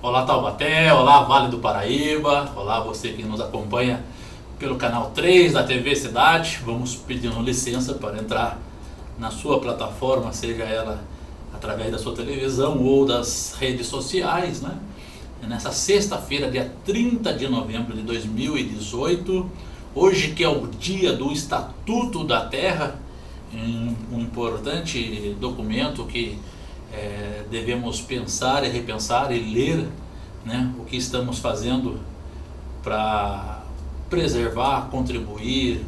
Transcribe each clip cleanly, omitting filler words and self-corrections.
Olá Taubaté, olá Vale do Paraíba, olá você que nos acompanha pelo canal 3 da TV Cidade. Vamos pedindo licença para entrar na sua plataforma, seja ela através da sua televisão ou das redes sociais, né? Nessa sexta-feira, dia 30 de novembro de 2018, hoje que é o dia do Estatuto da Terra, um importante documento que devemos pensar e repensar e ler, né, o que estamos fazendo para preservar, contribuir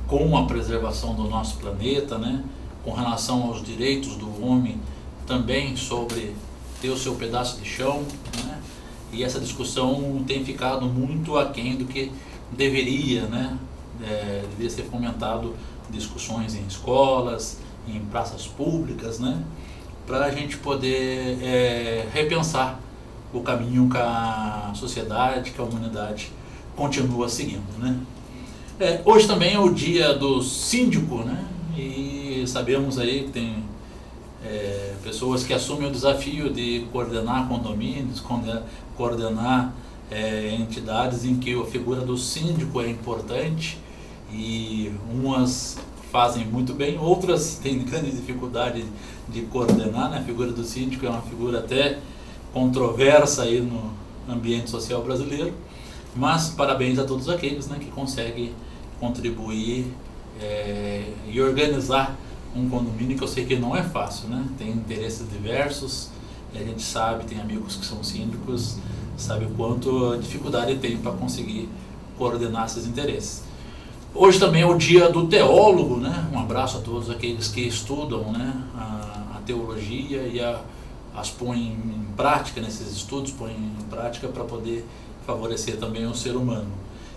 com a preservação do nosso planeta, né, com relação aos direitos do homem também sobre ter o seu pedaço de chão, né, e essa discussão tem ficado muito aquém do que deveria, né, deveria ser fomentado discussões em escolas, em praças públicas, né, para a gente poder repensar o caminho que a sociedade, que a humanidade continua seguindo, né. Hoje também é o dia do síndico, né, e sabemos aí que tem pessoas que assumem o desafio de coordenar condomínios, coordenar entidades em que a figura do síndico é importante, e umas fazem muito bem, outras têm grande dificuldade de coordenar, né? A figura do síndico é uma figura até controversa aí no ambiente social brasileiro, mas parabéns a todos aqueles, né, que conseguem contribuir e organizar um condomínio, que eu sei que não é fácil, né? Tem interesses diversos, e a gente sabe, tem amigos que são síndicos, sabe o quanto a dificuldade tem para conseguir coordenar esses interesses. Hoje também é o dia do teólogo, né? Um abraço a todos aqueles que estudam, né, a teologia e as põem em prática nesses estudos, põem em prática para poder favorecer também o ser humano.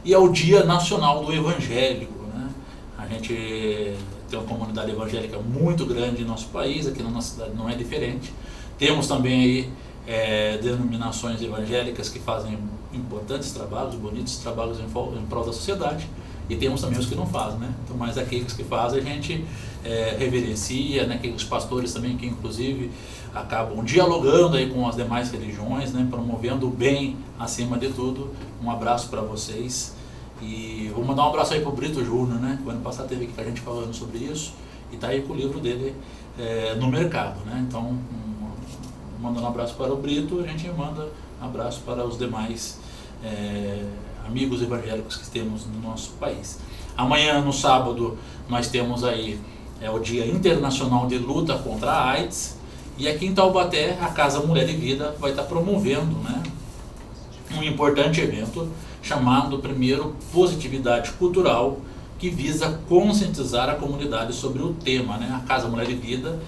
E é o dia nacional do evangélico, né? A gente tem uma comunidade evangélica muito grande em nosso país, aqui na nossa cidade não é diferente. Temos também aí denominações evangélicas que fazem importantes trabalhos, bonitos trabalhos em prol da sociedade, e temos também os que não fazem, né? Então, mas aqueles que fazem a gente reverencia, né? Aqueles pastores também que inclusive acabam dialogando aí com as demais religiões, né? Promovendo o bem acima de tudo. Um abraço para vocês, e vou mandar um abraço aí para o Brito Júnior, né? O ano passado teve aqui com a gente falando sobre isso, e está aí com o livro dele no mercado, né? Então, mandando um abraço para o Brito, a gente manda um abraço para os demais amigos evangélicos que temos no nosso país. Amanhã, no sábado, nós temos aí o Dia Internacional de Luta contra a AIDS, e aqui em Taubaté a Casa Mulher e Vida vai estar promovendo, né, um importante evento chamado primeiro Positividade Cultural, que visa conscientizar a comunidade sobre o tema, né. A Casa Mulher e Vida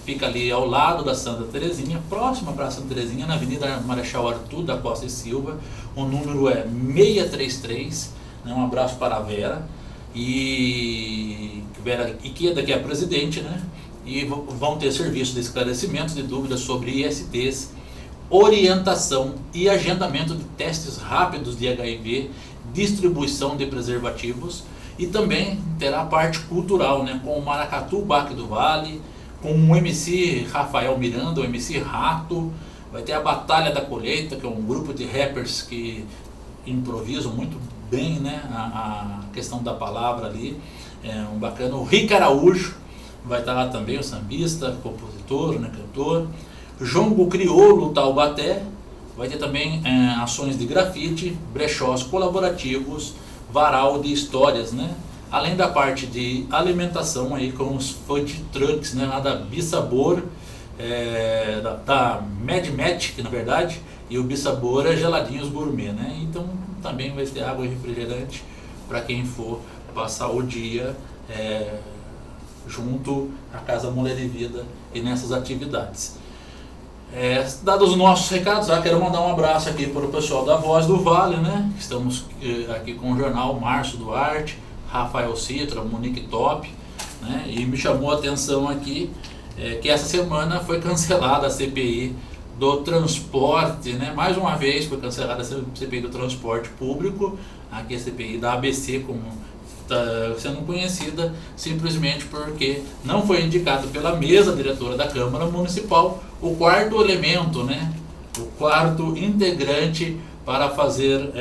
fica ali ao lado da Santa Terezinha, próxima para a Santa Terezinha, na Avenida Marechal Arthur da Costa e Silva. O número é 633, né? Um abraço para a Vera, e que daqui é a presidente, né? E vão ter serviço de esclarecimento de dúvidas sobre ISTs, orientação e agendamento de testes rápidos de HIV, distribuição de preservativos, e também terá a parte cultural, né? Com o Maracatu Baque do Vale, com o MC Rafael Miranda, o MC Rato. Vai ter a Batalha da Colheita, que é um grupo de rappers que improvisam muito bem, né, a questão da palavra ali, um bacana. O Rick Araújo vai estar lá também, o sambista, compositor, né, cantor. Jongo Crioulo Taubaté, vai ter também ações de grafite, brechós colaborativos, varal de histórias, né? Além da parte de alimentação aí com os food trucks, né, lá da Bissabor, da Mad Magic, na verdade, e o Bissabor é geladinhos gourmet, né? Então também vai ter água e refrigerante para quem for passar o dia junto à Casa Mulher e Vida e nessas atividades. Dados os nossos recados, quero mandar um abraço aqui para o pessoal da Voz do Vale, né? Estamos aqui com o jornal Márcio Duarte, Rafael Citra, Monique Top, né? E me chamou a atenção aqui que essa semana foi cancelada a CPI do transporte, né? Mais uma vez foi cancelada a CPI do transporte público, aqui a CPI da ABC, como está sendo conhecida, simplesmente porque não foi indicado pela mesa diretora da Câmara Municipal o quarto elemento, né, o quarto integrante para fazer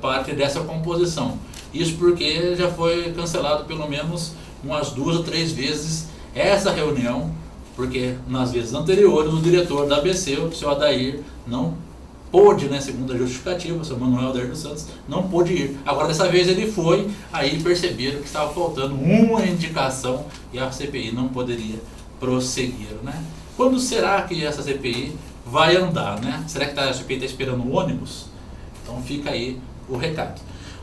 parte dessa composição. Isso porque já foi cancelado pelo menos umas 2 ou 3 vezes essa reunião, porque nas vezes anteriores o diretor da ABC, o seu Adair, não pôde, né, segundo a justificativa, o seu Manuel Adair dos Santos, não pôde ir. Agora dessa vez ele foi, aí perceberam que estava faltando uma indicação e a CPI não poderia prosseguir, né? Quando será que essa CPI vai andar, né? Será que a CPI está esperando o ônibus? Então fica aí o recado.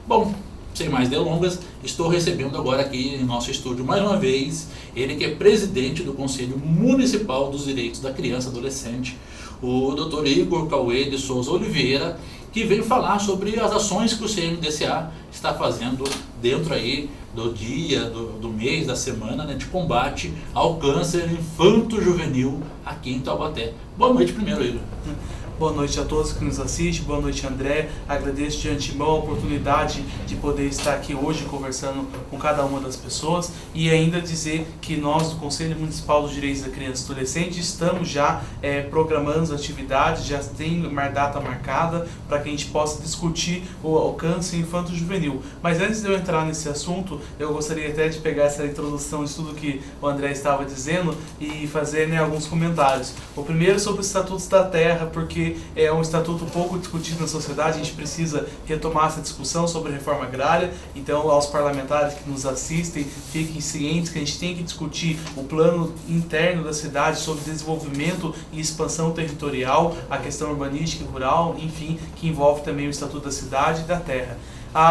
Bom, sem mais delongas, estou recebendo agora aqui em nosso estúdio mais uma vez ele que é presidente do Conselho Municipal dos Direitos da Criança e Adolescente, o Dr. Igor Cauê de Souza Oliveira, que veio falar sobre as ações que o CMDCA está fazendo dentro aí do dia, do mês, da semana, né, de combate ao câncer infanto-juvenil aqui em Taubaté. Boa noite primeiro, Igor. Boa noite a todos que nos assistem, boa noite, André. Agradeço de antemão a oportunidade de poder estar aqui hoje conversando com cada uma das pessoas e ainda dizer que nós do Conselho Municipal dos Direitos da Criança e Adolescente estamos já programando as atividades, já tem uma data marcada para que a gente possa discutir o câncer infanto-juvenil. Mas antes de eu entrar nesse assunto, eu gostaria até de pegar essa introdução de tudo que o André estava dizendo e fazer, né, alguns comentários. O primeiro sobre os Estatutos da Terra, porque é um estatuto pouco discutido na sociedade, a gente precisa retomar essa discussão sobre a reforma agrária. Então, aos parlamentares que nos assistem, fiquem cientes que a gente tem que discutir o plano interno da cidade sobre desenvolvimento e expansão territorial, a questão urbanística e rural, enfim, que envolve também o Estatuto da Cidade e da Terra.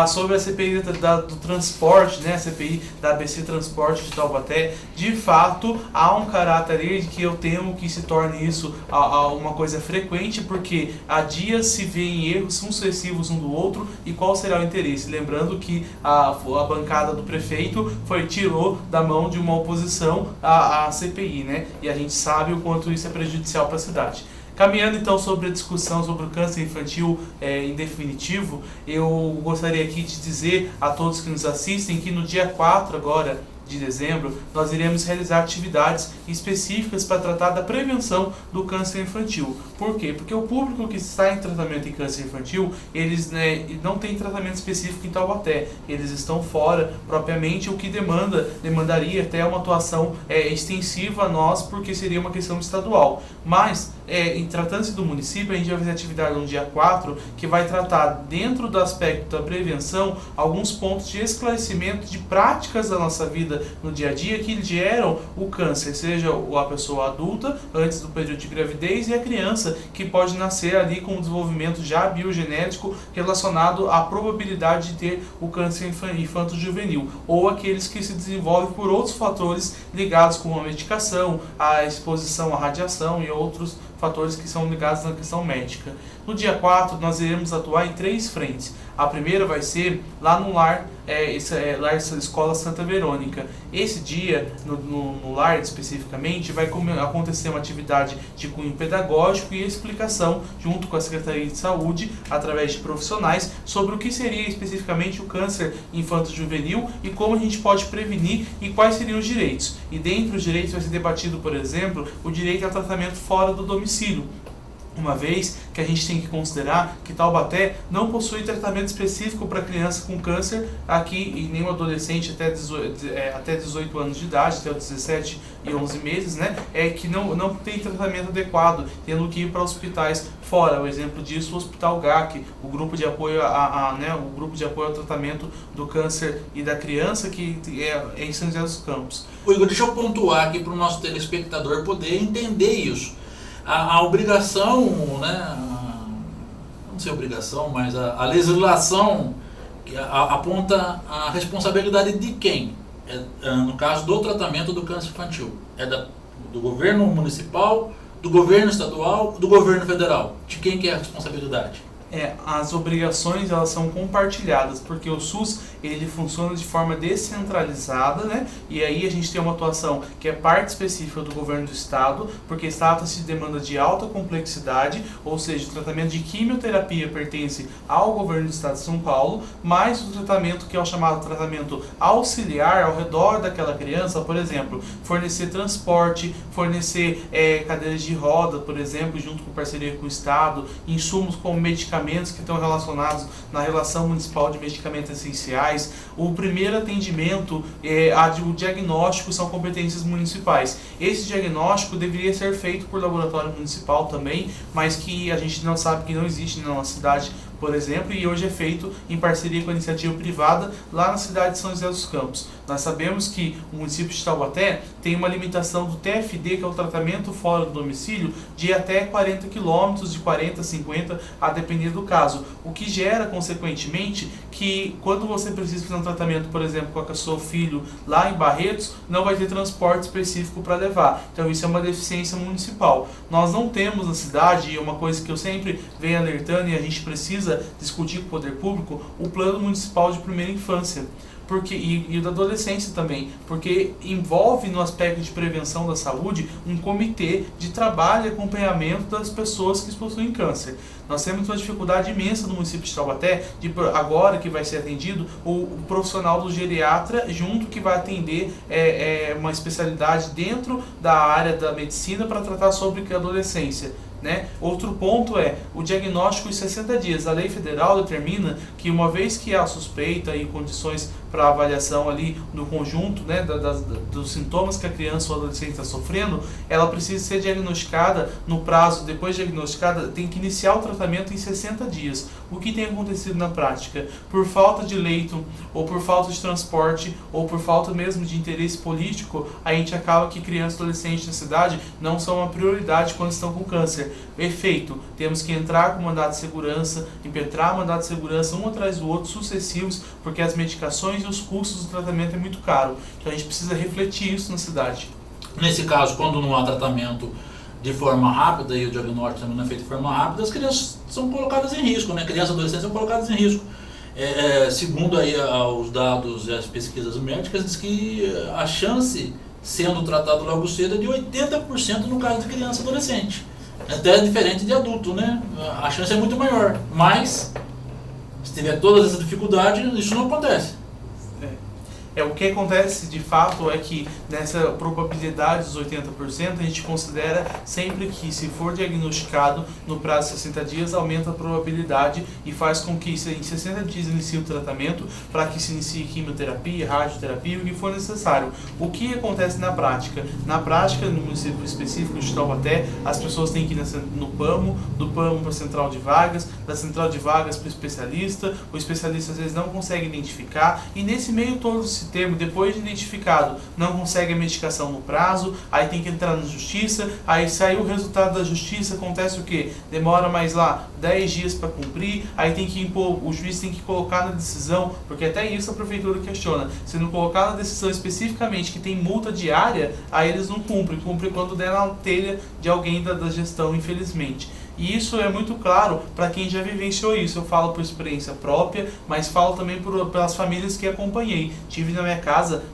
Sobre a CPI do transporte, né, a CPI da ABC Transporte de Taubaté, de fato há um caráter aí de que eu temo que se torne isso uma coisa frequente, porque há dias se vêem erros sucessivos um do outro e qual será o interesse. Lembrando que a bancada do prefeito tirou da mão de uma oposição à CPI, né, e a gente sabe o quanto isso é prejudicial para a cidade. Caminhando então sobre a discussão sobre o câncer infantil em definitivo, eu gostaria aqui de dizer a todos que nos assistem que no dia 4 agora de dezembro, nós iremos realizar atividades específicas para tratar da prevenção do câncer infantil. Por quê? Porque o público que está em tratamento em câncer infantil, eles, né, não tem tratamento específico em Taubaté, eles estão fora propriamente, o que demandaria até uma atuação extensiva a nós, porque seria uma questão estadual. Mas, em tratando-se do município, a gente vai fazer atividade no dia 4, que vai tratar, dentro do aspecto da prevenção, alguns pontos de esclarecimento de práticas da nossa vida no dia a dia que geram o câncer, seja a pessoa adulta, antes do período de gravidez, e a criança, que pode nascer ali com um desenvolvimento já biogenético relacionado à probabilidade de ter o câncer infanto-juvenil, ou aqueles que se desenvolvem por outros fatores ligados com a medicação, a exposição à radiação e outros fatores que são ligados na questão médica. No dia 4, nós iremos atuar em 3 frentes. A primeira vai ser lá no lar, lá Escola Santa Verônica. Esse dia, no lar especificamente, vai acontecer uma atividade de cunho pedagógico e explicação, junto com a Secretaria de Saúde, através de profissionais, sobre o que seria especificamente o câncer infanto-juvenil e como a gente pode prevenir e quais seriam os direitos. E dentre os direitos vai ser debatido, por exemplo, o direito ao tratamento fora do domicílio, uma vez que a gente tem que considerar que Taubaté não possui tratamento específico para criança com câncer aqui e nenhum adolescente até 18 anos de idade, até os 17 e 11 meses, né, que não tem tratamento adequado, tendo que ir para hospitais fora. O exemplo disso, o Hospital GAC, o grupo de apoio o grupo de apoio ao tratamento do câncer e da criança, que é em São José dos Campos. Igor, deixa eu pontuar aqui para o nosso telespectador poder entender isso. A obrigação, né, não sei a obrigação, mas a legislação que aponta a responsabilidade de quem? No caso do tratamento do câncer infantil, do governo municipal, do governo estadual, do governo federal. De quem que é a responsabilidade? As obrigações elas são compartilhadas, porque o SUS ele funciona de forma descentralizada, né? E aí a gente tem uma atuação que é parte específica do governo do estado, porque trata-se de demanda de alta complexidade, ou seja, o tratamento de quimioterapia pertence ao governo do estado de São Paulo, mas o tratamento que é o chamado tratamento auxiliar ao redor daquela criança, por exemplo, fornecer transporte, fornecer cadeiras de roda, por exemplo, junto com parceria com o estado, insumos como medicamentos que estão relacionados na relação municipal de medicamentos essenciais. O primeiro atendimento, o diagnóstico são competências municipais. Esse diagnóstico deveria ser feito por laboratório municipal também, mas que a gente não sabe que não existe na nossa cidade, por exemplo, e hoje é feito em parceria com a iniciativa privada lá na cidade de São José dos Campos. Nós sabemos que o município de Taubaté tem uma limitação do TFD, que é o tratamento fora do domicílio, de até 40 quilômetros, de 40 a 50, a depender do caso. O que gera, consequentemente, que quando você precisa fazer um tratamento, por exemplo, com o seu filho lá em Barretos, não vai ter transporte específico para levar. Então isso é uma deficiência municipal. Nós não temos na cidade, e é uma coisa que eu sempre venho alertando e a gente precisa discutir com o poder público, o plano municipal de primeira infância. E da adolescência também, porque envolve no aspecto de prevenção da saúde um comitê de trabalho e acompanhamento das pessoas que possuem câncer. Nós temos uma dificuldade imensa no município de Taubaté, agora que vai ser atendido o profissional do geriatra, junto que vai atender uma especialidade dentro da área da medicina para tratar sobre a adolescência. Né? Outro ponto é o diagnóstico em 60 dias. A lei federal determina que uma vez que há suspeita e condições para avaliação ali no conjunto, né, dos sintomas que a criança ou adolescente está sofrendo, ela precisa ser diagnosticada no prazo, depois de diagnosticada, tem que iniciar o tratamento em 60 dias. O que tem acontecido na prática? Por falta de leito, ou por falta de transporte, ou por falta mesmo de interesse político, a gente acaba que crianças e adolescentes na cidade não são uma prioridade quando estão com câncer. Efeito, temos que entrar com mandado de segurança, impetrar mandado de segurança um atrás do outro, sucessivos, porque as medicações e os custos do tratamento é muito caro. Então a gente precisa refletir isso na cidade. Nesse caso, quando não há tratamento de forma rápida e o diagnóstico também não é feito de forma rápida, as crianças são colocadas em risco, né? Crianças e adolescentes são colocadas em risco. Segundo aí os dados e as pesquisas médicas, diz que a chance, sendo tratado logo cedo, é de 80% no caso de criança e adolescente. Até diferente de adulto, né? A chance é muito maior, mas se tiver todas essas dificuldades, isso não acontece. O que acontece de fato é que nessa probabilidade dos 80%, a gente considera sempre que, se for diagnosticado no prazo de 60 dias, aumenta a probabilidade e faz com que em 60 dias inicie o tratamento, para que se inicie quimioterapia, radioterapia, o que for necessário. O que acontece na prática? Na prática, no município específico de Taubaté, as pessoas têm que ir no PAMO, do PAMO para a central de vagas, da central de vagas para o especialista às vezes não consegue identificar, e nesse meio todo esse termo, depois de identificado, não consegue a medicação no prazo, aí tem que entrar na justiça, aí saiu o resultado da justiça, acontece o quê? Demora mais lá 10 dias para cumprir, aí tem que impor, o juiz tem que colocar na decisão, porque até isso a prefeitura questiona, se não colocar na decisão especificamente que tem multa diária, aí eles não cumprem quando der na telha de alguém da gestão, infelizmente. E isso é muito claro para quem já vivenciou isso. Eu falo por experiência própria, mas falo também pelas famílias que acompanhei. Tive na minha casa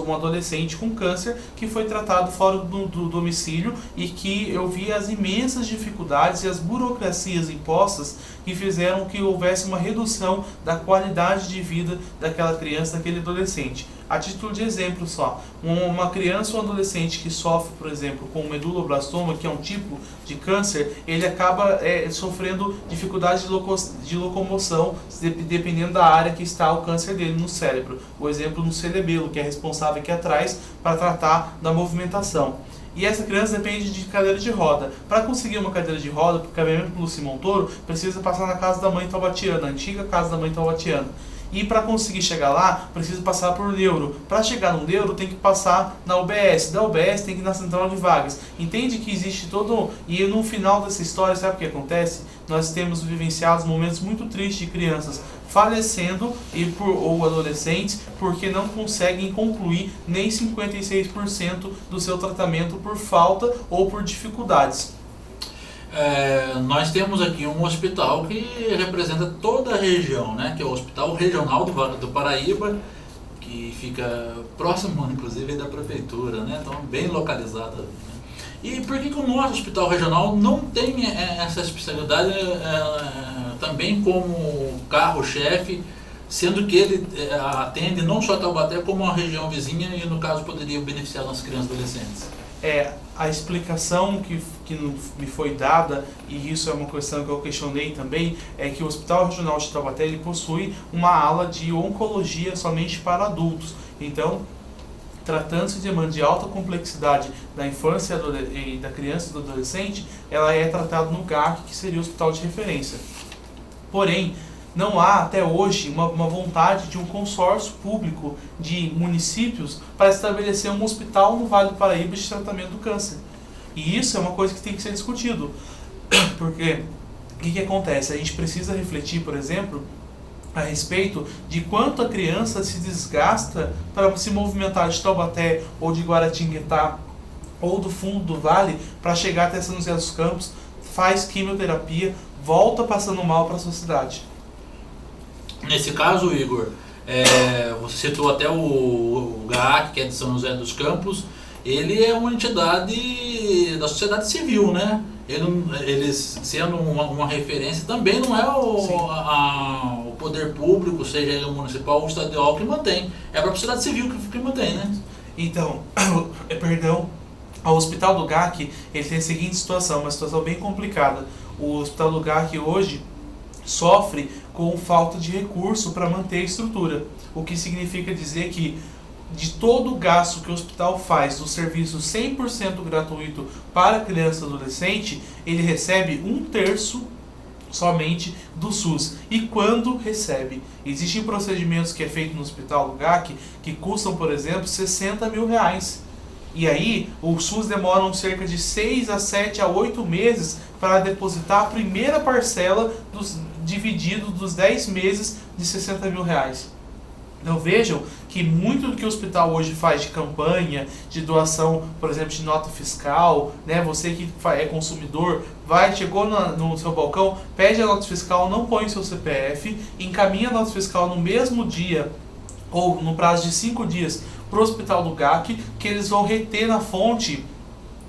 um adolescente com câncer que foi tratado fora do domicílio e que eu vi as imensas dificuldades e as burocracias impostas que fizeram que houvesse uma redução da qualidade de vida daquela criança, daquele adolescente. A título de exemplo só, uma criança ou adolescente que sofre, por exemplo, com meduloblastoma, que é um tipo de câncer, ele acaba sofrendo dificuldade de locomoção, dependendo da área que está o câncer dele no cérebro. O exemplo no cerebelo, que é responsável aqui atrás para tratar da movimentação. E essa criança depende de cadeira de roda. Para conseguir uma cadeira de roda, por caminhamento pelo Simão Toro, precisa passar na casa da mãe taubatiana, a antiga casa da mãe taubatiana. E para conseguir chegar lá, precisa passar por neuro. Para chegar no neuro, tem que passar na UBS. Da UBS, tem que ir na central de vagas. Entende que existe todo... E no final dessa história, sabe o que acontece? Nós temos vivenciado momentos muito tristes de crianças falecendo ou adolescentes porque não conseguem concluir nem 56% do seu tratamento por falta ou por dificuldades. Nós temos aqui um hospital que representa toda a região, né? Que é o Hospital Regional do Vale do Paraíba, que fica próximo, inclusive, da prefeitura, né? Então, bem localizado. Né? E por que o nosso hospital regional não tem essa especialidade também como carro-chefe, sendo que ele atende não só Taubaté, como a região vizinha e, no caso, poderia beneficiar nossas crianças e adolescentes? A explicação que me foi dada, e isso é uma questão que eu questionei também, é que o Hospital Regional de Taubaté ele possui uma ala de oncologia somente para adultos. Então, tratando-se de demanda de alta complexidade da infância e da criança e do adolescente, ela é tratada no GAC, que seria o hospital de referência. Porém, não há até hoje uma vontade de um consórcio público de municípios para estabelecer um hospital no Vale do Paraíba de tratamento do câncer. E isso é uma coisa que tem que ser discutido. Porque o que acontece? A gente precisa refletir, por exemplo, a respeito de quanto a criança se desgasta para se movimentar de Taubaté ou de Guaratinguetá ou do fundo do vale para chegar até São José dos Campos, faz quimioterapia, volta passando mal para a sua cidade. Nesse caso, Igor, você citou até o GAC, que é de São José dos Campos. Ele é uma entidade da sociedade civil, né? Ele sendo uma referência, também não é o poder público, seja ele municipal ou estadual, que mantém. É a própria sociedade civil que mantém, né? Então, o Hospital do GAC ele tem a seguinte situação, uma situação bem complicada. O Hospital do GAC hoje sofre com falta de recurso para manter a estrutura, o que significa dizer que de todo o gasto que o hospital faz do serviço 100% gratuito para criança e adolescente, ele recebe 1/3 somente do SUS. E quando recebe? Existem procedimentos que é feito no Hospital do GAC que custam, por exemplo, 60 mil reais. E aí, o SUS demora cerca de 6 a 7 a 8 meses para depositar a primeira parcela dividido dos 10 meses de 60 mil reais. Então vejam que muito do que o hospital hoje faz de campanha, de doação, por exemplo, de nota fiscal, né? Você que é consumidor, chegou no seu balcão, pede a nota fiscal, não põe o seu CPF, encaminha a nota fiscal no mesmo dia ou no prazo de 5 dias para o Hospital do GAC, que eles vão reter na fonte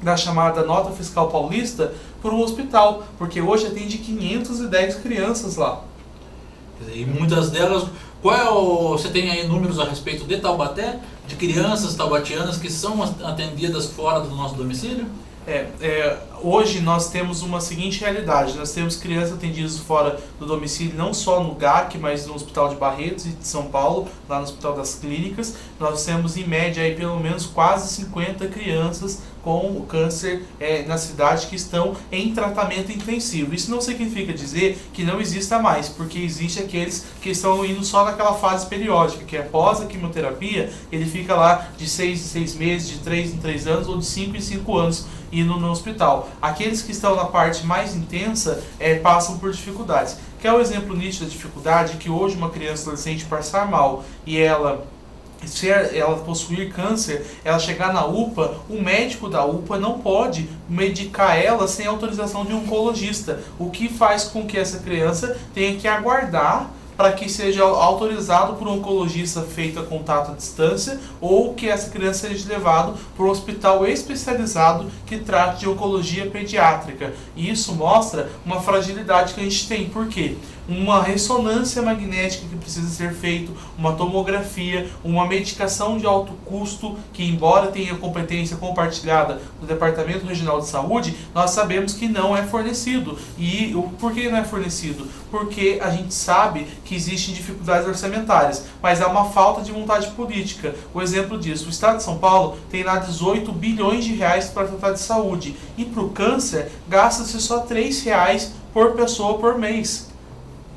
da chamada nota fiscal paulista para o hospital, porque hoje atende 510 crianças lá. E muitas delas, você tem aí números a respeito de Taubaté, de crianças taubatianas que são atendidas fora do nosso domicílio? Hoje nós temos uma seguinte realidade, nós temos crianças atendidas fora do domicílio, não só no GAC, mas no Hospital de Barretos e de São Paulo, lá no Hospital das Clínicas. Nós temos em média aí pelo menos quase 50 crianças com câncer na cidade que estão em tratamento intensivo. Isso não significa dizer que não exista mais, porque existe aqueles que estão indo só naquela fase periódica, que é após a quimioterapia, ele fica lá de 6 em 6 meses, de 3 em 3 anos ou de 5 em 5 anos indo no hospital. Aqueles que estão na parte mais intensa passam por dificuldades. Que é o exemplo nítido da dificuldade que hoje uma criança adolescente passar mal e se ela possuir câncer, ela chegar na UPA, o médico da UPA não pode medicar ela sem autorização de um oncologista, o que faz com que essa criança tenha que aguardar para que seja autorizado por um oncologista feito a contato à distância, ou que essa criança seja levada para um hospital especializado que trate de oncologia pediátrica. E isso mostra uma fragilidade que a gente tem. Por quê? Uma ressonância magnética que precisa ser feito, uma tomografia, uma medicação de alto custo, que embora tenha competência compartilhada do Departamento Regional de Saúde, nós sabemos que não é fornecido. E por que não é fornecido? Porque a gente sabe que existem dificuldades orçamentárias, mas há uma falta de vontade política. O exemplo disso, o Estado de São Paulo tem lá 18 bilhões de reais para tratar de saúde, e para o câncer gasta-se só R$3 por pessoa por mês,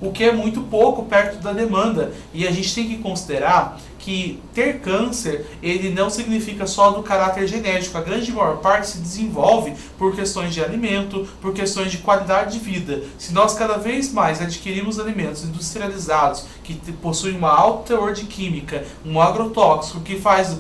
o que é muito pouco perto da demanda. E a gente tem que considerar que ter câncer, ele não significa só do caráter genético. A grande maior parte se desenvolve por questões de alimento, por questões de qualidade de vida. Se nós cada vez mais adquirimos alimentos industrializados, que possuem uma alta teor de química, um agrotóxico, que faz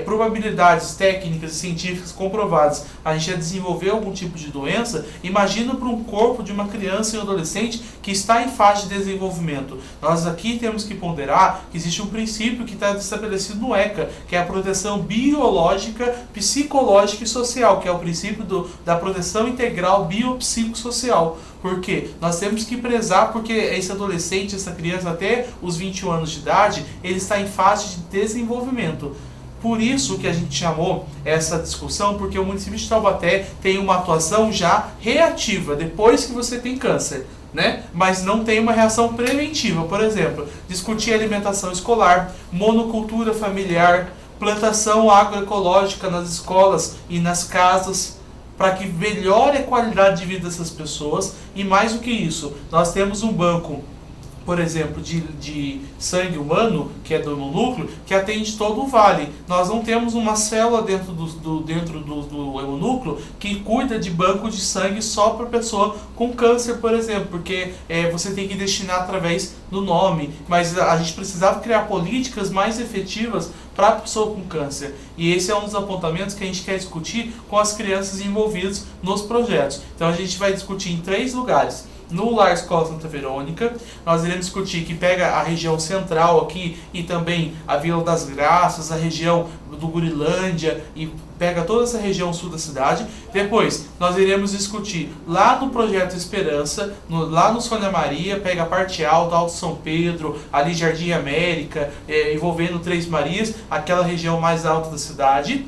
probabilidades técnicas e científicas comprovadas a gente desenvolver algum tipo de doença, imagina para um corpo de uma criança e um adolescente que está em fase de desenvolvimento. Nós aqui temos que ponderar que existe um princípio que está estabelecido no ECA, que é a proteção biológica, psicológica e social, que é o princípio da proteção integral biopsicossocial. Porque nós temos que prezar, porque esse adolescente, essa criança até os 21 anos de idade, ele está em fase de desenvolvimento. Por isso que a gente chamou essa discussão, porque o município de Taubaté tem uma atuação já reativa, depois que você tem câncer, né? Mas não tem uma reação preventiva. Por exemplo, discutir alimentação escolar, monocultura familiar, plantação agroecológica nas escolas e nas casas, para que melhore a qualidade de vida dessas pessoas. E mais do que isso, nós temos um banco, por exemplo, de sangue humano, que é do hemonúcleo, que atende todo o vale. Nós não temos uma célula dentro do hemonúcleo que cuida de banco de sangue só para pessoa com câncer, por exemplo, porque você tem que destinar através do nome. Mas a gente precisava criar políticas mais efetivas para a pessoa com câncer. E esse é um dos apontamentos que a gente quer discutir com as crianças envolvidas nos projetos. Então a gente vai discutir em 3 lugares. No Lar Escola Santa Verônica, nós iremos discutir que pega a região central aqui e também a Vila das Graças, a região do Gurilândia e pega toda essa região sul da cidade. Depois, nós iremos discutir lá no Projeto Esperança, lá no Sônia Maria, pega a parte alta, Alto São Pedro, ali Jardim América, envolvendo Três Marias, aquela região mais alta da cidade.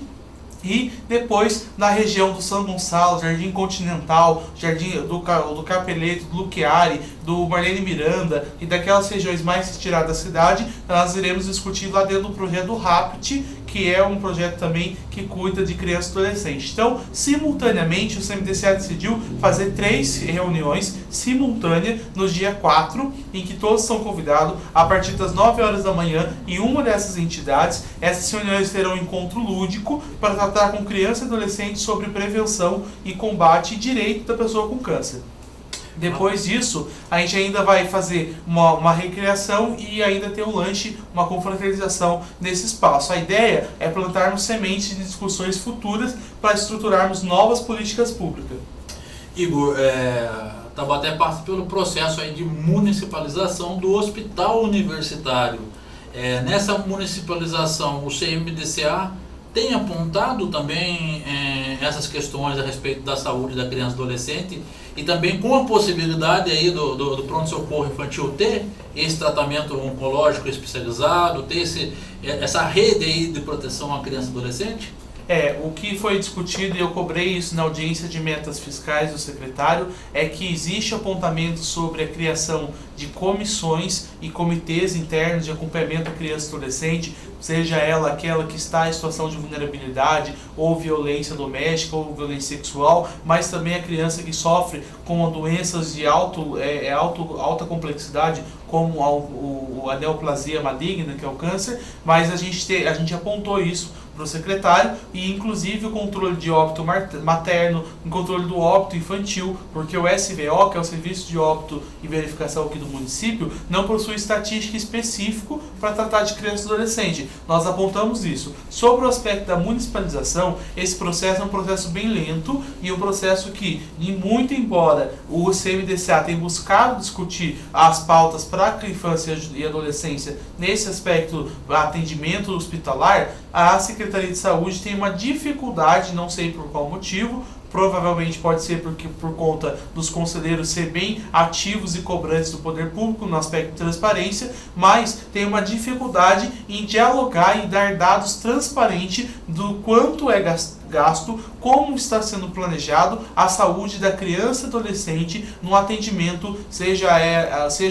E depois na região do São Gonçalo, Jardim Continental, Jardim do Capeleto, do Luquiari, do Marlene Miranda e daquelas regiões mais retiradas da cidade, nós iremos discutir lá dentro do projeto do RAPT, que é um projeto também que cuida de crianças e adolescentes. Então, simultaneamente, o CMDCA decidiu fazer 3 reuniões simultâneas no dia 4, em que todos são convidados a partir das 9 horas da manhã em uma dessas entidades. Essas reuniões terão um encontro lúdico para tratar com criança e adolescente sobre prevenção e combate e direito da pessoa com câncer. Depois disso, a gente ainda vai fazer uma recreação e ainda ter um lanche, uma confraternização nesse espaço. A ideia é plantarmos sementes de discussões futuras para estruturarmos novas políticas públicas. Igor, Taubaté passa pelo processo aí de municipalização do hospital universitário. Nessa municipalização, o CMDCA tem apontado também essas questões a respeito da saúde da criança e adolescente e também com a possibilidade aí do pronto-socorro infantil ter esse tratamento oncológico especializado, ter essa rede aí de proteção à criança e adolescente? O que foi discutido, e eu cobrei isso na audiência de metas fiscais do secretário, é que existe apontamento sobre a criação de comissões e comitês internos de acompanhamento à criança e adolescente, seja ela aquela que está em situação de vulnerabilidade, ou violência doméstica, ou violência sexual, mas também a criança que sofre com doenças de alta complexidade, como a neoplasia maligna, que é o câncer, mas a gente apontou isso para o secretário, e inclusive o controle de óbito materno, o controle do óbito infantil, porque o SVO, que é o Serviço de Óbito e Verificação aqui do município, não possui estatística específico para tratar de criança e adolescente. Nós apontamos isso. Sobre o aspecto da municipalização, esse processo é um processo bem lento e um processo que, muito embora o CMDCA tenha buscado discutir as pautas para a infância e adolescência nesse aspecto atendimento hospitalar, a Secretaria de Saúde tem uma dificuldade, não sei por qual motivo, provavelmente pode ser por conta dos conselheiros ser bem ativos e cobrantes do poder público no aspecto de transparência, mas tem uma dificuldade em dialogar e dar dados transparentes do quanto é gasto, como está sendo planejado a saúde da criança e adolescente no atendimento, seja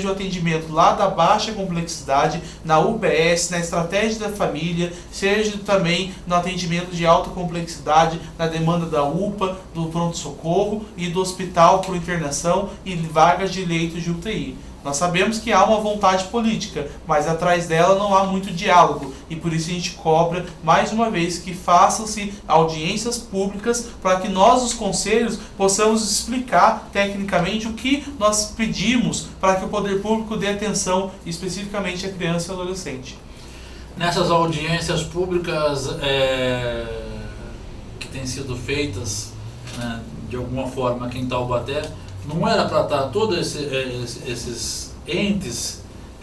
o atendimento lá da baixa complexidade, na UBS, na estratégia da família, seja também no atendimento de alta complexidade, na demanda da UPA, do pronto-socorro e do hospital por internação e vagas de leitos de UTI. Nós sabemos que há uma vontade política, mas atrás dela não há muito diálogo. E por isso a gente cobra, mais uma vez, que façam-se audiências públicas para que nós, os conselhos, possamos explicar tecnicamente o que nós pedimos para que o poder público dê atenção especificamente à criança e ao adolescente. Nessas audiências públicas que têm sido feitas, né, de alguma forma aqui em Taubaté, não era para estar todos esses entes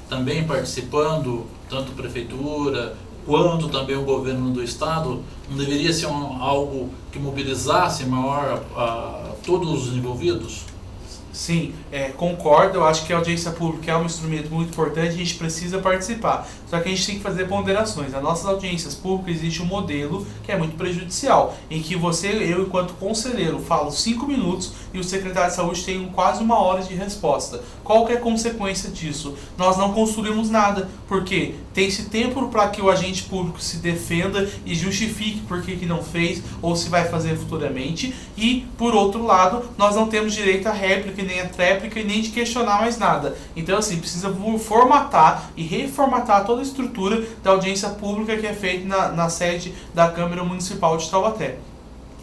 também participando, tanto a prefeitura quanto também o governo do estado? Não deveria ser algo que mobilizasse maior a todos os envolvidos? Sim, concordo. Eu acho que a audiência pública é um instrumento muito importante, a gente precisa participar. Só que a gente tem que fazer ponderações. Nas nossas audiências públicas existe um modelo que é muito prejudicial, em que eu, enquanto conselheiro, falo 5 minutos e o secretário de saúde tem quase 1 hora de resposta. Qual que é a consequência disso? Nós não construímos nada, porque tem-se tempo para que o agente público se defenda e justifique por que não fez ou se vai fazer futuramente, e, por outro lado, nós não temos direito à réplica, nem a tréplica e nem de questionar mais nada. Então, assim, precisa formatar e reformatar toda a estrutura da audiência pública que é feita na sede da Câmara Municipal de Taubaté.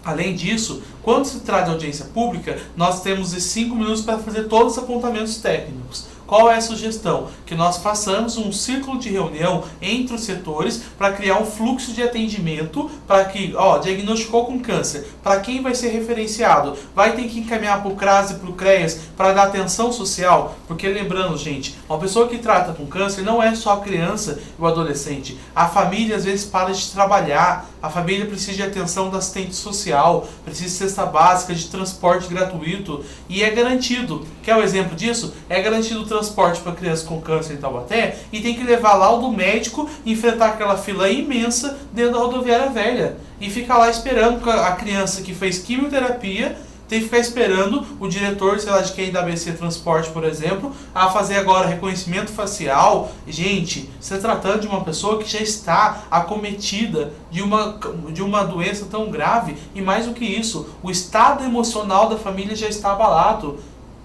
Além disso, quando se trata de audiência pública, nós temos 5 minutos para fazer todos os apontamentos técnicos. Qual é a sugestão? Que nós façamos um círculo de reunião entre os setores para criar um fluxo de atendimento para que, diagnosticou com câncer, para quem vai ser referenciado? Vai ter que encaminhar para o CRAS e para o CREAS para dar atenção social? Porque lembrando, gente, uma pessoa que trata com câncer não é só a criança e o adolescente. A família às vezes para de trabalhar, a família precisa de atenção do assistente social, precisa de cesta básica, de transporte gratuito, e é garantido. Quer o exemplo disso? É garantido o transporte para crianças com câncer em Taubaté e tem que levar laudo médico e enfrentar aquela fila imensa dentro da rodoviária velha e ficar lá esperando a criança que fez quimioterapia, tem que ficar esperando o diretor, sei lá, de quem da ABC Transporte, por exemplo, a fazer agora reconhecimento facial. Gente, se tratando de uma pessoa que já está acometida de uma doença tão grave, e mais do que isso, o estado emocional da família já está abalado,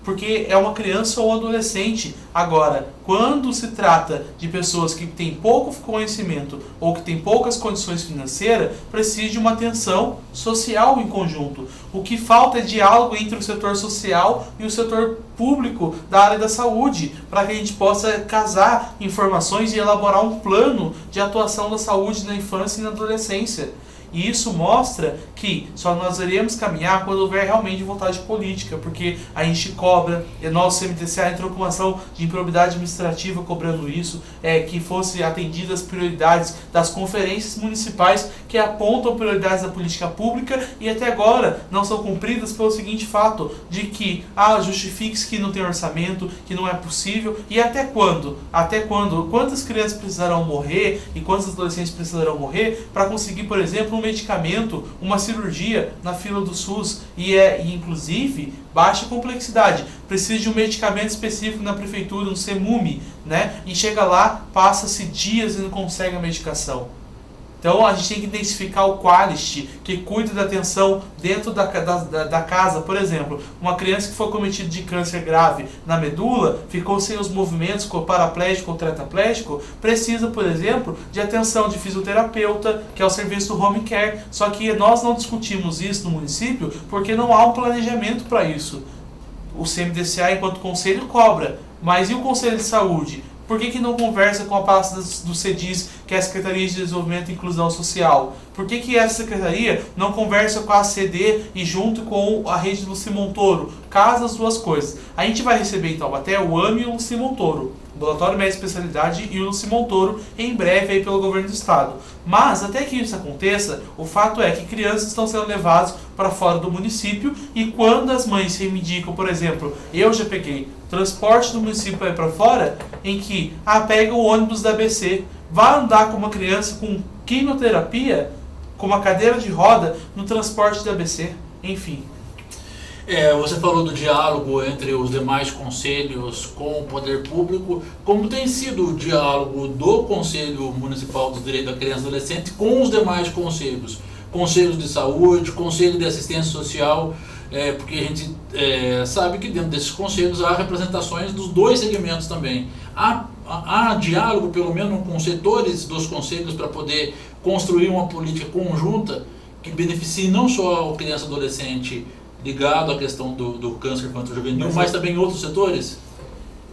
porque é uma criança ou um adolescente. Agora, quando se trata de pessoas que têm pouco conhecimento ou que têm poucas condições financeiras, precisa de uma atenção social em conjunto. O que falta é diálogo entre o setor social e o setor público da área da saúde, para que a gente possa casar informações e elaborar um plano de atuação da saúde na infância e na adolescência. E isso mostra que só nós iremos caminhar quando houver realmente vontade política, porque a gente cobra, e nosso CMTCA entrou com uma ação de improbidade administrativa cobrando isso, que fosse atendidas as prioridades das conferências municipais que apontam prioridades da política pública e até agora não são cumpridas pelo seguinte fato, de que justifique-se que não tem orçamento, que não é possível, e até quando? Até quando? Quantas crianças precisarão morrer e quantos adolescentes precisarão morrer para conseguir, por exemplo, um medicamento, uma cirurgia na fila do SUS e inclusive baixa complexidade. Precisa de um medicamento específico na prefeitura, no CEMUMI, né? E chega lá, passa-se dias e não consegue a medicação. Então a gente tem que identificar o quality que cuida da atenção dentro da casa. Por exemplo, uma criança que foi acometida de câncer grave na medula, ficou sem os movimentos, ficou paraplégico ou tetraplégico, precisa, por exemplo, de atenção de fisioterapeuta, que é o serviço do home care. Só que nós não discutimos isso no município porque não há um planejamento para isso. O CMDCA, enquanto conselho, cobra. Mas e o Conselho de Saúde? Por que não conversa com a pasta do CEDIS, que é a Secretaria de Desenvolvimento e Inclusão Social? Por que essa secretaria não conversa com a ACD e junto com a rede do Luci Montoro? Casa as duas coisas. A gente vai receber em Taubaté o AME e o Luci Montoro, Ambulatório Médico Especialidade e o Luci Montoro, em breve aí pelo governo do estado. Mas até que isso aconteça, o fato é que crianças estão sendo levadas para fora do município e quando as mães reivindicam, por exemplo, eu já peguei transporte do município para ir para fora, em que pega o ônibus da ABC, vai andar com uma criança com quimioterapia, com uma cadeira de roda, no transporte da ABC, enfim. Você falou do diálogo entre os demais conselhos com o poder público. Como tem sido o diálogo do Conselho Municipal dos Direitos da Criança e Adolescente com os demais conselhos? Conselhos de Saúde, Conselho de Assistência Social. porque a gente sabe que dentro desses conselhos há representações dos dois segmentos também. Há diálogo, pelo menos, com os setores dos conselhos para poder construir uma política conjunta que beneficie não só a criança e adolescente ligado à questão do câncer infanto-juvenil, mas também outros setores?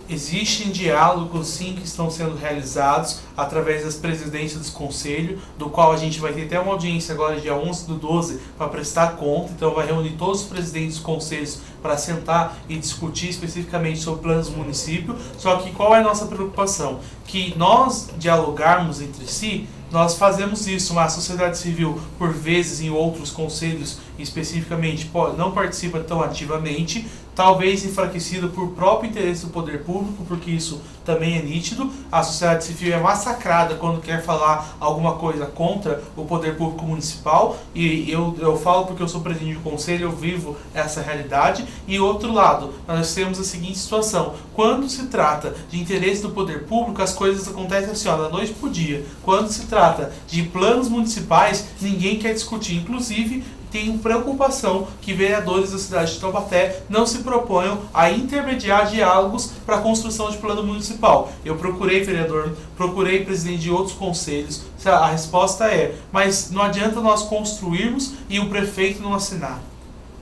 Existem diálogos, sim, que estão sendo realizados através das presidências do Conselho, do qual a gente vai ter até uma audiência agora, dia 11/12, para prestar conta. Então vai reunir todos os presidentes dos conselhos para sentar e discutir especificamente sobre planos do município. Só que qual é a nossa preocupação? Que nós dialogarmos entre si, nós fazemos isso, mas a sociedade civil, por vezes, em outros conselhos, especificamente, não participa tão ativamente, talvez enfraquecida por próprio interesse do poder público, porque isso também é nítido. A sociedade civil é massacrada quando quer falar alguma coisa contra o poder público municipal, e eu falo porque eu sou presidente do conselho, eu vivo essa realidade. E outro lado, nós temos a seguinte situação: quando se trata de interesse do poder público, as coisas acontecem assim, da noite pro dia. Quando se trata de planos municipais, ninguém quer discutir. Inclusive, tenho preocupação que vereadores da cidade de Taubaté não se proponham a intermediar diálogos para a construção de plano municipal. Eu procurei vereador, procurei presidente de outros conselhos, a resposta é: mas não adianta nós construirmos e o prefeito não assinar.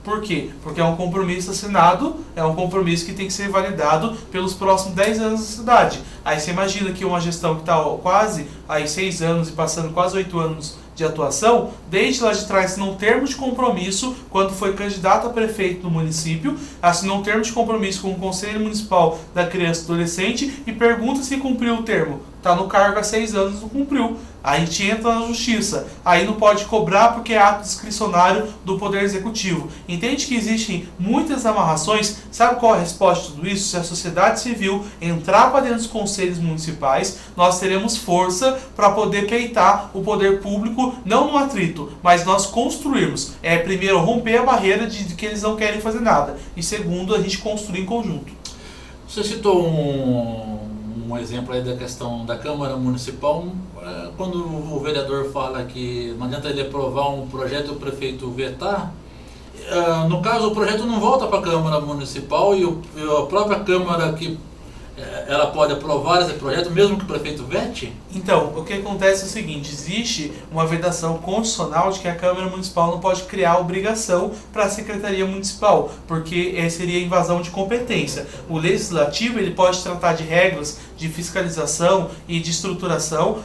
Por quê? Porque é um compromisso assinado, é um compromisso que tem que ser validado pelos próximos 10 anos da cidade. Aí você imagina que uma gestão que está quase aí 6 anos e passando quase 8 anos de atuação, desde lá de trás assinou um termo de compromisso quando foi candidato a prefeito do município, assinou um termo de compromisso com o Conselho Municipal da Criança e Adolescente e pergunta se cumpriu o termo. Está no cargo há 6 anos e não cumpriu. Aí a gente entra na justiça. Aí não pode cobrar porque é ato discricionário do Poder Executivo. Entende que existem muitas amarrações? Sabe qual é a resposta de tudo isso? Se a sociedade civil entrar para dentro dos conselhos municipais, nós teremos força para poder peitar o poder público, não no atrito, mas nós construirmos. Primeiro, romper a barreira de que eles não querem fazer nada. E segundo, a gente construir em conjunto. Você citou um exemplo aí da questão da Câmara Municipal. Quando o vereador fala que não adianta ele aprovar um projeto e o prefeito vetar, no caso o projeto não volta para a Câmara Municipal e a própria Câmara ela pode aprovar esse projeto mesmo que o prefeito vete? Então, o que acontece é o seguinte: existe uma vedação constitucional de que a Câmara Municipal não pode criar obrigação para a Secretaria Municipal, porque seria invasão de competência. O Legislativo ele pode tratar de regras de fiscalização e de estruturação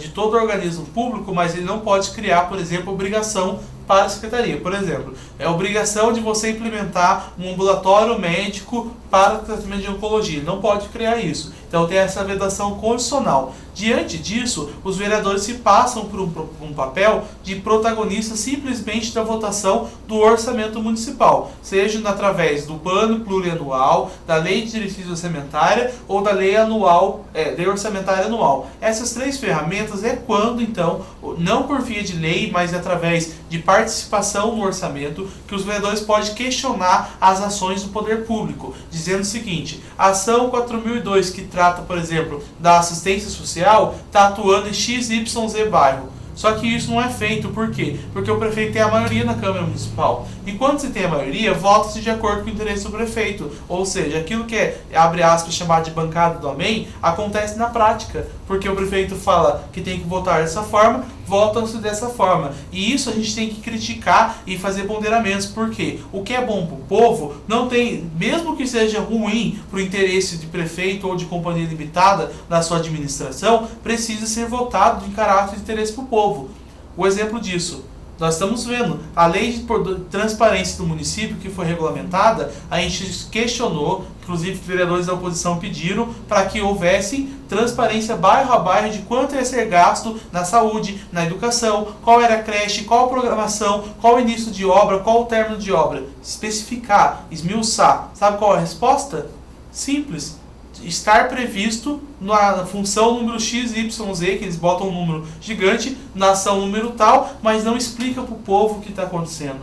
de todo organismo público, mas ele não pode criar, por exemplo, obrigação para a Secretaria. Por exemplo, é obrigação de você implementar um ambulatório médico para tratamento de oncologia. Ele não pode criar isso. Então tem essa vedação constitucional. Diante disso, os vereadores se passam por um papel de protagonista simplesmente da votação do orçamento municipal, seja através do plano plurianual, da lei de diretriz orçamentária ou da lei anual, lei orçamentária anual. Essas 3 ferramentas é quando, então, não por via de lei, mas através de participação no orçamento, que os vereadores podem questionar as ações do poder público, dizendo o seguinte: a ação 4002, que trata, por exemplo, da assistência social, está atuando em XYZ bairro. Só que isso não é feito, por quê? Porque o prefeito tem a maioria na Câmara Municipal. E quando se tem a maioria, vota-se de acordo com o interesse do prefeito. Ou seja, aquilo que é, abre aspas, chamado de bancada do amém, acontece na prática. Porque o prefeito fala que tem que votar dessa forma, votam-se dessa forma. E isso a gente tem que criticar e fazer ponderamentos. Por quê? O que é bom para o povo, não tem, mesmo que seja ruim para o interesse de prefeito ou de companhia limitada na sua administração, precisa ser votado em caráter de interesse para o povo. O exemplo disso: nós estamos vendo a lei de transparência do município que foi regulamentada, a gente questionou, inclusive vereadores da oposição pediram para que houvesse transparência bairro a bairro de quanto ia ser gasto na saúde, na educação, qual era a creche, qual a programação, qual o início de obra, qual o término de obra. Especificar, esmiuçar. Sabe qual é a resposta? Simples: estar previsto na função número XYZ, que eles botam um número gigante, na ação número tal, mas não explica para o povo o que está acontecendo.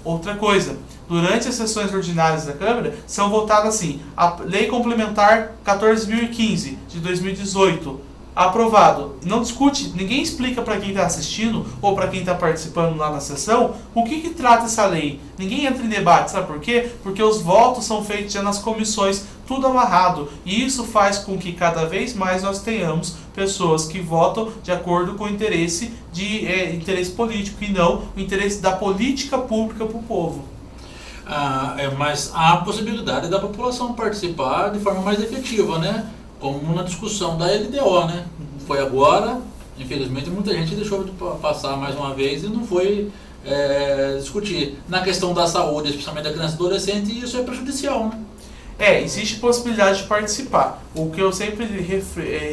Outra coisa: durante as sessões ordinárias da Câmara, são votadas assim: a Lei Complementar 14.015, de 2018, aprovado. Não discute, ninguém explica para quem está assistindo ou para quem está participando lá na sessão o que trata essa lei. Ninguém entra em debate, sabe por quê? Porque os votos são feitos já nas comissões, tudo amarrado. E isso faz com que cada vez mais nós tenhamos pessoas que votam de acordo com o interesse interesse político e não o interesse da política pública para o povo. Mas há a possibilidade da população participar de forma mais efetiva, né? Como na discussão da LDO, né? Foi agora, infelizmente muita gente deixou de passar mais uma vez e não foi discutir. Na questão da saúde, especialmente da criança e adolescente, isso é prejudicial, né? Existe possibilidade de participar. O que eu sempre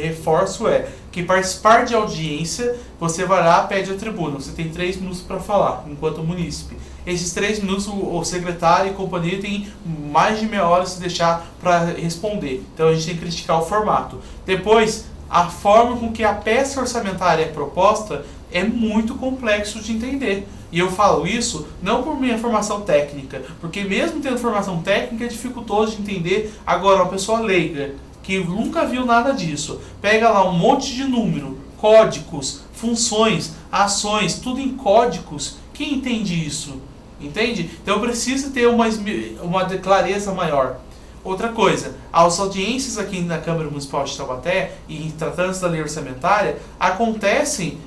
reforço é que participar de audiência, você vai lá, pede a tribuna. Você tem 3 minutos para falar, enquanto munícipe. Esses 3 minutos, o secretário e companhia tem mais de meia hora se deixar para responder. Então a gente tem que criticar o formato. Depois, a forma com que a peça orçamentária é proposta é muito complexo de entender. E eu falo isso não por minha formação técnica, porque mesmo tendo formação técnica é dificultoso de entender. Agora, uma pessoa leiga, que nunca viu nada disso, pega lá um monte de número, códigos, funções, ações, tudo em códigos, quem entende isso? Entende? Então precisa ter uma clareza maior. Outra coisa, as audiências aqui na Câmara Municipal de Taubaté, e tratando-se da lei orçamentária, acontecem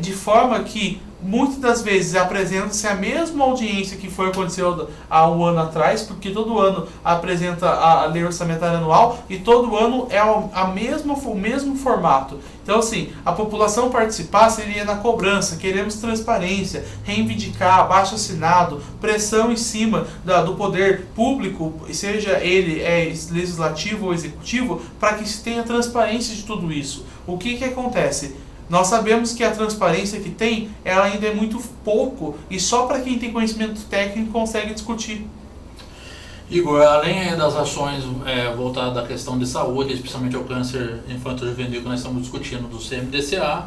de forma que muitas das vezes apresenta-se a mesma audiência que aconteceu há um ano atrás, porque todo ano apresenta a lei orçamentária anual e todo ano é o mesmo formato. Então, assim, a população participar seria na cobrança, queremos transparência, reivindicar, abaixo-assinado, pressão em cima do poder público, seja ele legislativo ou executivo, para que se tenha transparência de tudo isso. O que acontece? Nós sabemos que a transparência que tem, ela ainda é muito pouco, e só para quem tem conhecimento técnico consegue discutir. Igor, além das ações voltadas à questão de saúde, especialmente ao câncer infanto-juvenil que nós estamos discutindo do CMDCA,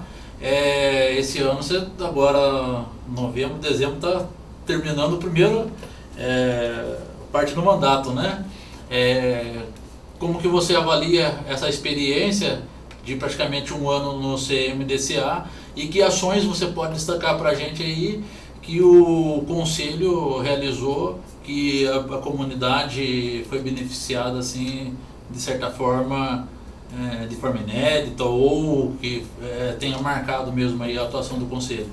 esse ano, agora novembro, dezembro, está terminando o primeiro parte do mandato, né? Como que você avalia essa experiência de praticamente um ano no CMDCA e que ações você pode destacar para a gente aí que o Conselho realizou, que a comunidade foi beneficiada assim, de certa forma, de forma inédita ou que tenha marcado mesmo aí a atuação do Conselho?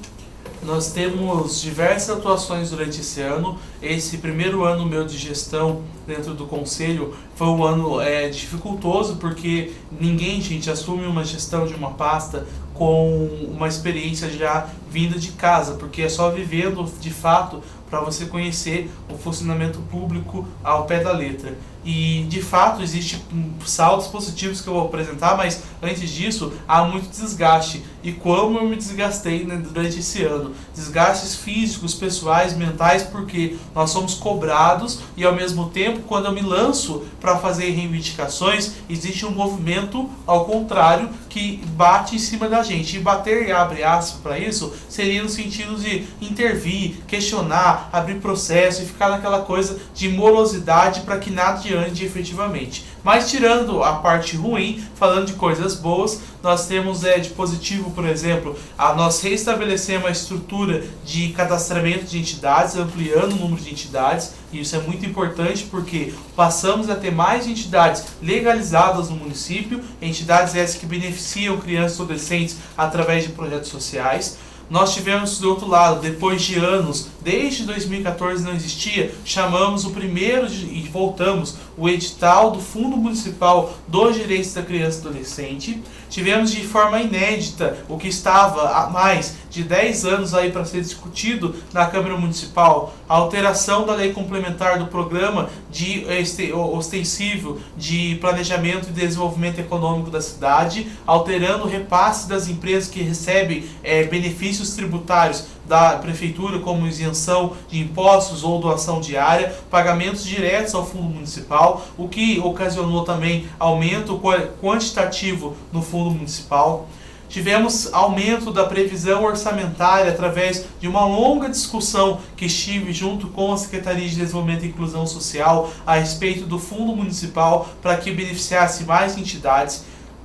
Nós temos diversas atuações durante esse ano. Esse primeiro ano meu de gestão dentro do Conselho foi um ano dificultoso, porque ninguém, gente, assume uma gestão de uma pasta com uma experiência já vinda de casa, porque é só vivendo de fato para você conhecer o funcionamento público ao pé da letra. E de fato existem saldos positivos que eu vou apresentar, mas antes disso há muito desgaste. E como eu me desgastei durante esse ano, desgastes físicos, pessoais, mentais, porque nós somos cobrados e ao mesmo tempo, quando eu me lanço para fazer reivindicações, existe um movimento ao contrário que bate em cima da gente. E bater, abre aspas, para isso seria no sentido de intervir, questionar, abrir processo e ficar naquela coisa de morosidade para que nada adiante efetivamente. Mas tirando a parte ruim, falando de coisas boas, nós temos de positivo, por exemplo, nós reestabelecemos a estrutura de cadastramento de entidades, ampliando o número de entidades, e isso é muito importante porque passamos a ter mais entidades legalizadas no município, entidades essas que beneficiam crianças e adolescentes através de projetos sociais. Nós tivemos do outro lado, depois de anos, desde 2014 não existia, chamamos o primeiro e voltamos o edital do Fundo Municipal dos Direitos da Criança e Adolescente. Tivemos de forma inédita o que estava há mais de 10 anos aí para ser discutido na Câmara Municipal, a alteração da lei complementar do programa de ostensivo de planejamento e desenvolvimento econômico da cidade, alterando o repasse das empresas que recebem benefícios tributários da prefeitura, como isenção de impostos ou doação diária, pagamentos diretos ao fundo municipal, o que ocasionou também aumento quantitativo no fundo municipal. Tivemos aumento da previsão orçamentária através de uma longa discussão que estive junto com a Secretaria de Desenvolvimento e Inclusão Social a respeito do fundo municipal para que beneficiasse mais entidades.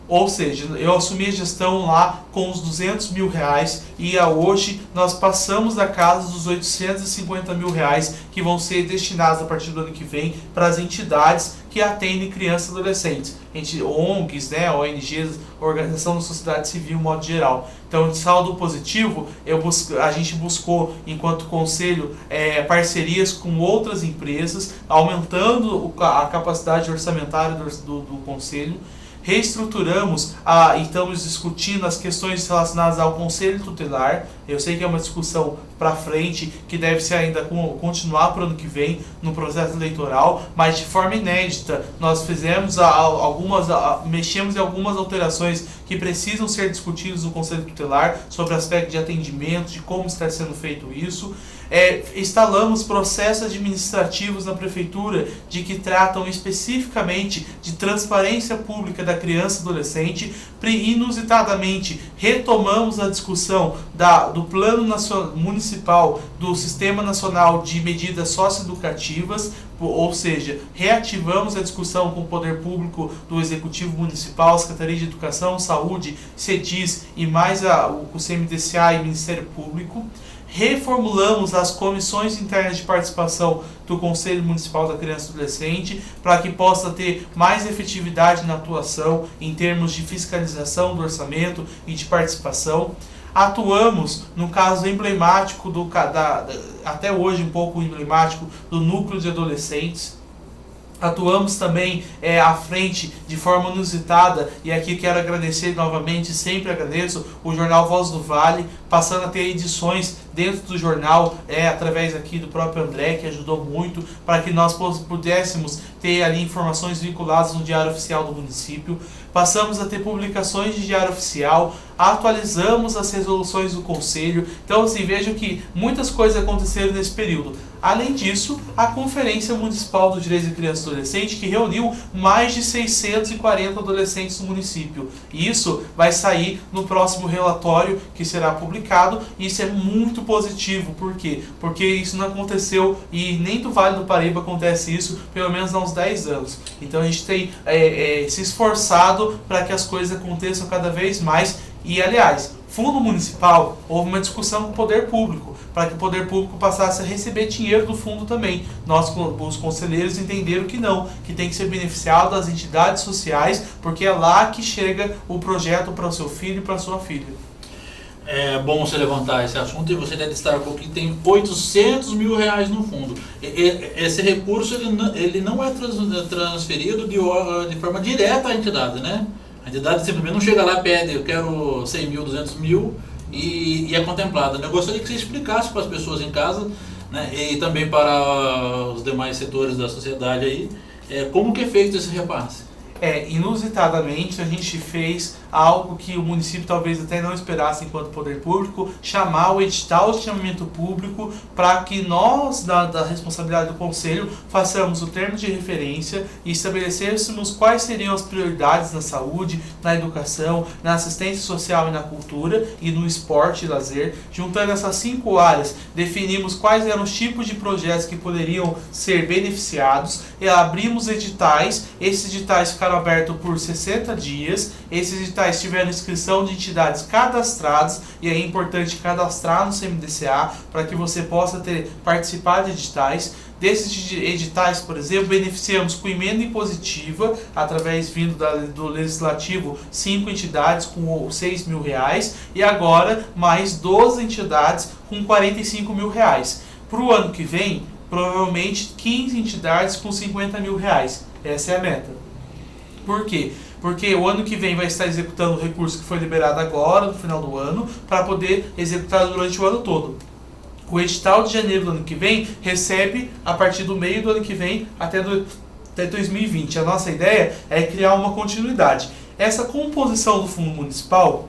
Ou seja, eu assumi a gestão lá com os 200 mil reais e hoje nós passamos da casa dos 850 mil reais que vão ser destinados a partir do ano que vem para as entidades que atendem crianças e adolescentes. ONGs, né, ONGs, Organização da Sociedade Civil, de modo geral. Então, de saldo positivo, a gente buscou, enquanto conselho, parcerias com outras empresas, aumentando a capacidade orçamentária do conselho. Reestruturamos e estamos discutindo as questões relacionadas ao Conselho Tutelar. Eu sei que é uma discussão para frente, que deve ser ainda continuar para o ano que vem, no processo eleitoral, mas de forma inédita. Nós fizemos mexemos em algumas alterações que precisam ser discutidas no Conselho Tutelar, sobre o aspecto de atendimento, de como está sendo feito isso. Instalamos processos administrativos na prefeitura que tratam especificamente de transparência pública da criança e adolescente. Inusitadamente, retomamos a discussão do Plano Municipal do Sistema Nacional de Medidas Socioeducativas, ou seja, reativamos a discussão com o poder público do Executivo Municipal, Secretaria de Educação, Saúde, CEDIS e mais o CMDCA e Ministério Público. Reformulamos as comissões internas de participação do Conselho Municipal da Criança e Adolescente para que possa ter mais efetividade na atuação em termos de fiscalização do orçamento e de participação. Atuamos no caso emblemático, até hoje um pouco emblemático, do núcleo de adolescentes. Atuamos também à frente de forma inusitada, e aqui quero agradecer novamente, sempre agradeço, o jornal Voz do Vale, passando a ter edições dentro do jornal, através aqui do próprio André, que ajudou muito, para que nós pudéssemos ter ali informações vinculadas no Diário Oficial do município. Passamos a ter publicações de Diário Oficial, atualizamos as resoluções do Conselho. Então, assim, vejo que muitas coisas aconteceram nesse período. Além disso, a Conferência Municipal do Direitos de Criança e Adolescente, que reuniu mais de 640 adolescentes no município. E isso vai sair no próximo relatório que será publicado, e isso é muito positivo. Por quê? Porque isso não aconteceu, e nem do Vale do Paraíba acontece isso, pelo menos há uns 10 anos. Então a gente tem se esforçado para que as coisas aconteçam cada vez mais. E, aliás, fundo municipal, houve uma discussão com o poder público, para que o poder público passasse a receber dinheiro do fundo também. Nós, os conselheiros, entenderam que não, que tem que ser beneficiado das entidades sociais, porque é lá que chega o projeto para o seu filho e para a sua filha. É bom você levantar esse assunto, e você já destacou que tem 800 mil reais no fundo. Esse recurso ele não é transferido de forma direta à entidade, né? A entidade simplesmente não chega lá e pede, eu quero 100 mil, 200 mil, e é contemplada. Eu gostaria que você explicasse para as pessoas em casa, né, e também para os demais setores da sociedade aí, como que é feito esse repasse. Inusitadamente, a gente fez algo que o município talvez até não esperasse enquanto poder público, chamar o edital de chamamento público para que nós, da responsabilidade do conselho, façamos o termo de referência e estabelecêssemos quais seriam as prioridades na saúde, na educação, na assistência social e na cultura, e no esporte e lazer. Juntando essas 5 áreas, definimos quais eram os tipos de projetos que poderiam ser beneficiados, e abrimos editais. Esses editais ficaram abertos por 60 dias, esses editais tiveram inscrição de entidades cadastradas, e é importante cadastrar no CMDCA para que você possa participar de editais. Desses editais, por exemplo, beneficiamos com emenda impositiva, através vindo do Legislativo, 5 entidades com 6 mil reais, e agora mais 12 entidades com 45 mil reais. Para o ano que vem, provavelmente 15 entidades com 50 mil reais. Essa é a meta. Por quê? Porque o ano que vem vai estar executando o recurso que foi liberado agora, no final do ano, para poder executar durante o ano todo. O edital de janeiro do ano que vem recebe a partir do meio do ano que vem até 2020. A nossa ideia é criar uma continuidade. Essa composição do fundo municipal,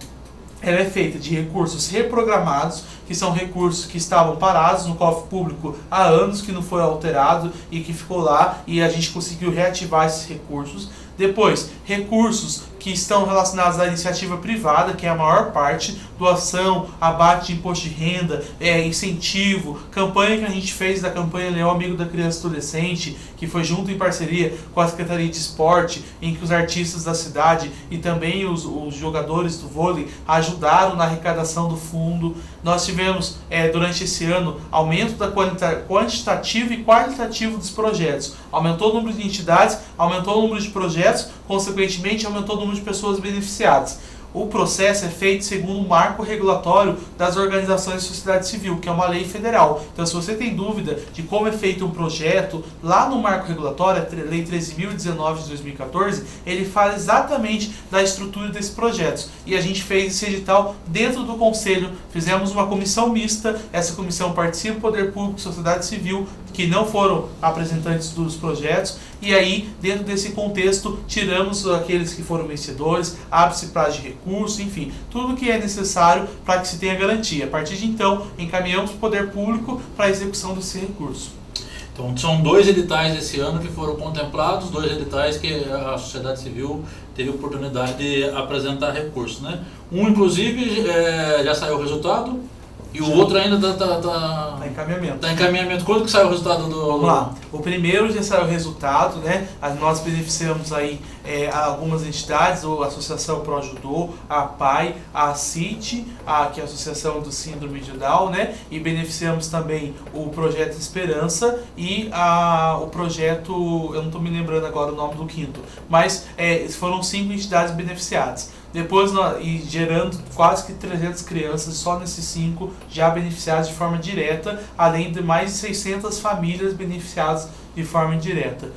ela é feita de recursos reprogramados, que são recursos que estavam parados no cofre público há anos, que não foi alterado e que ficou lá, e a gente conseguiu reativar esses recursos. Depois, recursos que estão relacionados à iniciativa privada, que é a maior parte, doação, abate de imposto de renda, incentivo, campanha que a gente fez da campanha Leão Amigo da Criança e Adolescente, que foi junto em parceria com a Secretaria de Esporte, em que os artistas da cidade e também os jogadores do vôlei ajudaram na arrecadação do fundo. Nós tivemos, durante esse ano, aumento da quantitativo e qualitativo dos projetos. Aumentou o número de entidades, aumentou o número de projetos, consequentemente aumentou o número de pessoas beneficiadas. O processo é feito segundo o marco regulatório das organizações de sociedade civil, que é uma lei federal. Então, se você tem dúvida de como é feito um projeto, lá no marco regulatório, a Lei 13.019 de 2014, ele fala exatamente da estrutura desses projetos. E a gente fez esse edital dentro do Conselho, fizemos uma comissão mista, essa comissão participa do Poder Público, sociedade civil, que não foram apresentantes dos projetos, e aí, dentro desse contexto, tiramos aqueles que foram vencedores, abre-se prazo de recurso, enfim, tudo que é necessário para que se tenha garantia. A partir de então, encaminhamos para o Poder Público para a execução desse recurso. Então, são 2 editais esse ano que foram contemplados, 2 editais que a sociedade civil teve oportunidade de apresentar recurso, né? Um, inclusive, já saiu o resultado, e o outro ainda está em encaminhamento. Tá em encaminhamento. Quando que saiu o resultado do... Vamos lá. O primeiro já saiu o resultado, né? Nós beneficiamos aí algumas entidades, a Associação Pro Ajudou, a PAI, a CIT, que é a Associação do Síndrome de Down, né? E beneficiamos também o Projeto Esperança e o projeto, eu não estou me lembrando agora o nome do quinto, mas foram 5 entidades beneficiadas. Depois, e gerando quase que 300 crianças só nesses 5 já beneficiadas de forma direta, além de mais de 600 famílias beneficiadas de forma indireta.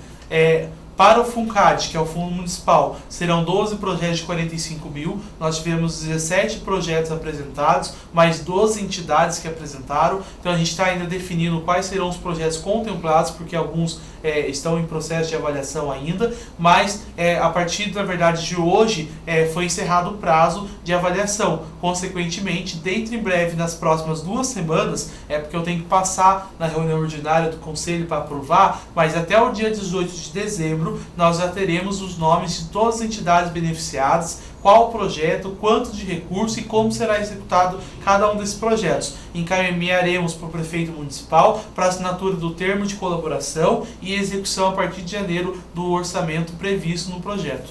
Para o FUNCAD, que é o Fundo Municipal, serão 12 projetos de 45 mil. Nós tivemos 17 projetos apresentados, mais 12 entidades que apresentaram. Então a gente está ainda definindo quais serão os projetos contemplados, porque alguns estão em processo de avaliação ainda, mas a partir, na verdade, de hoje foi encerrado o prazo de avaliação. Consequentemente, dentro em breve, nas próximas 2 semanas, porque eu tenho que passar na reunião ordinária do Conselho para aprovar, mas até o dia 18 de dezembro, nós já teremos os nomes de todas as entidades beneficiadas, qual o projeto, quanto de recurso e como será executado cada um desses projetos. Encaminharemos para o prefeito municipal para assinatura do termo de colaboração e execução a partir de janeiro do orçamento previsto no projeto.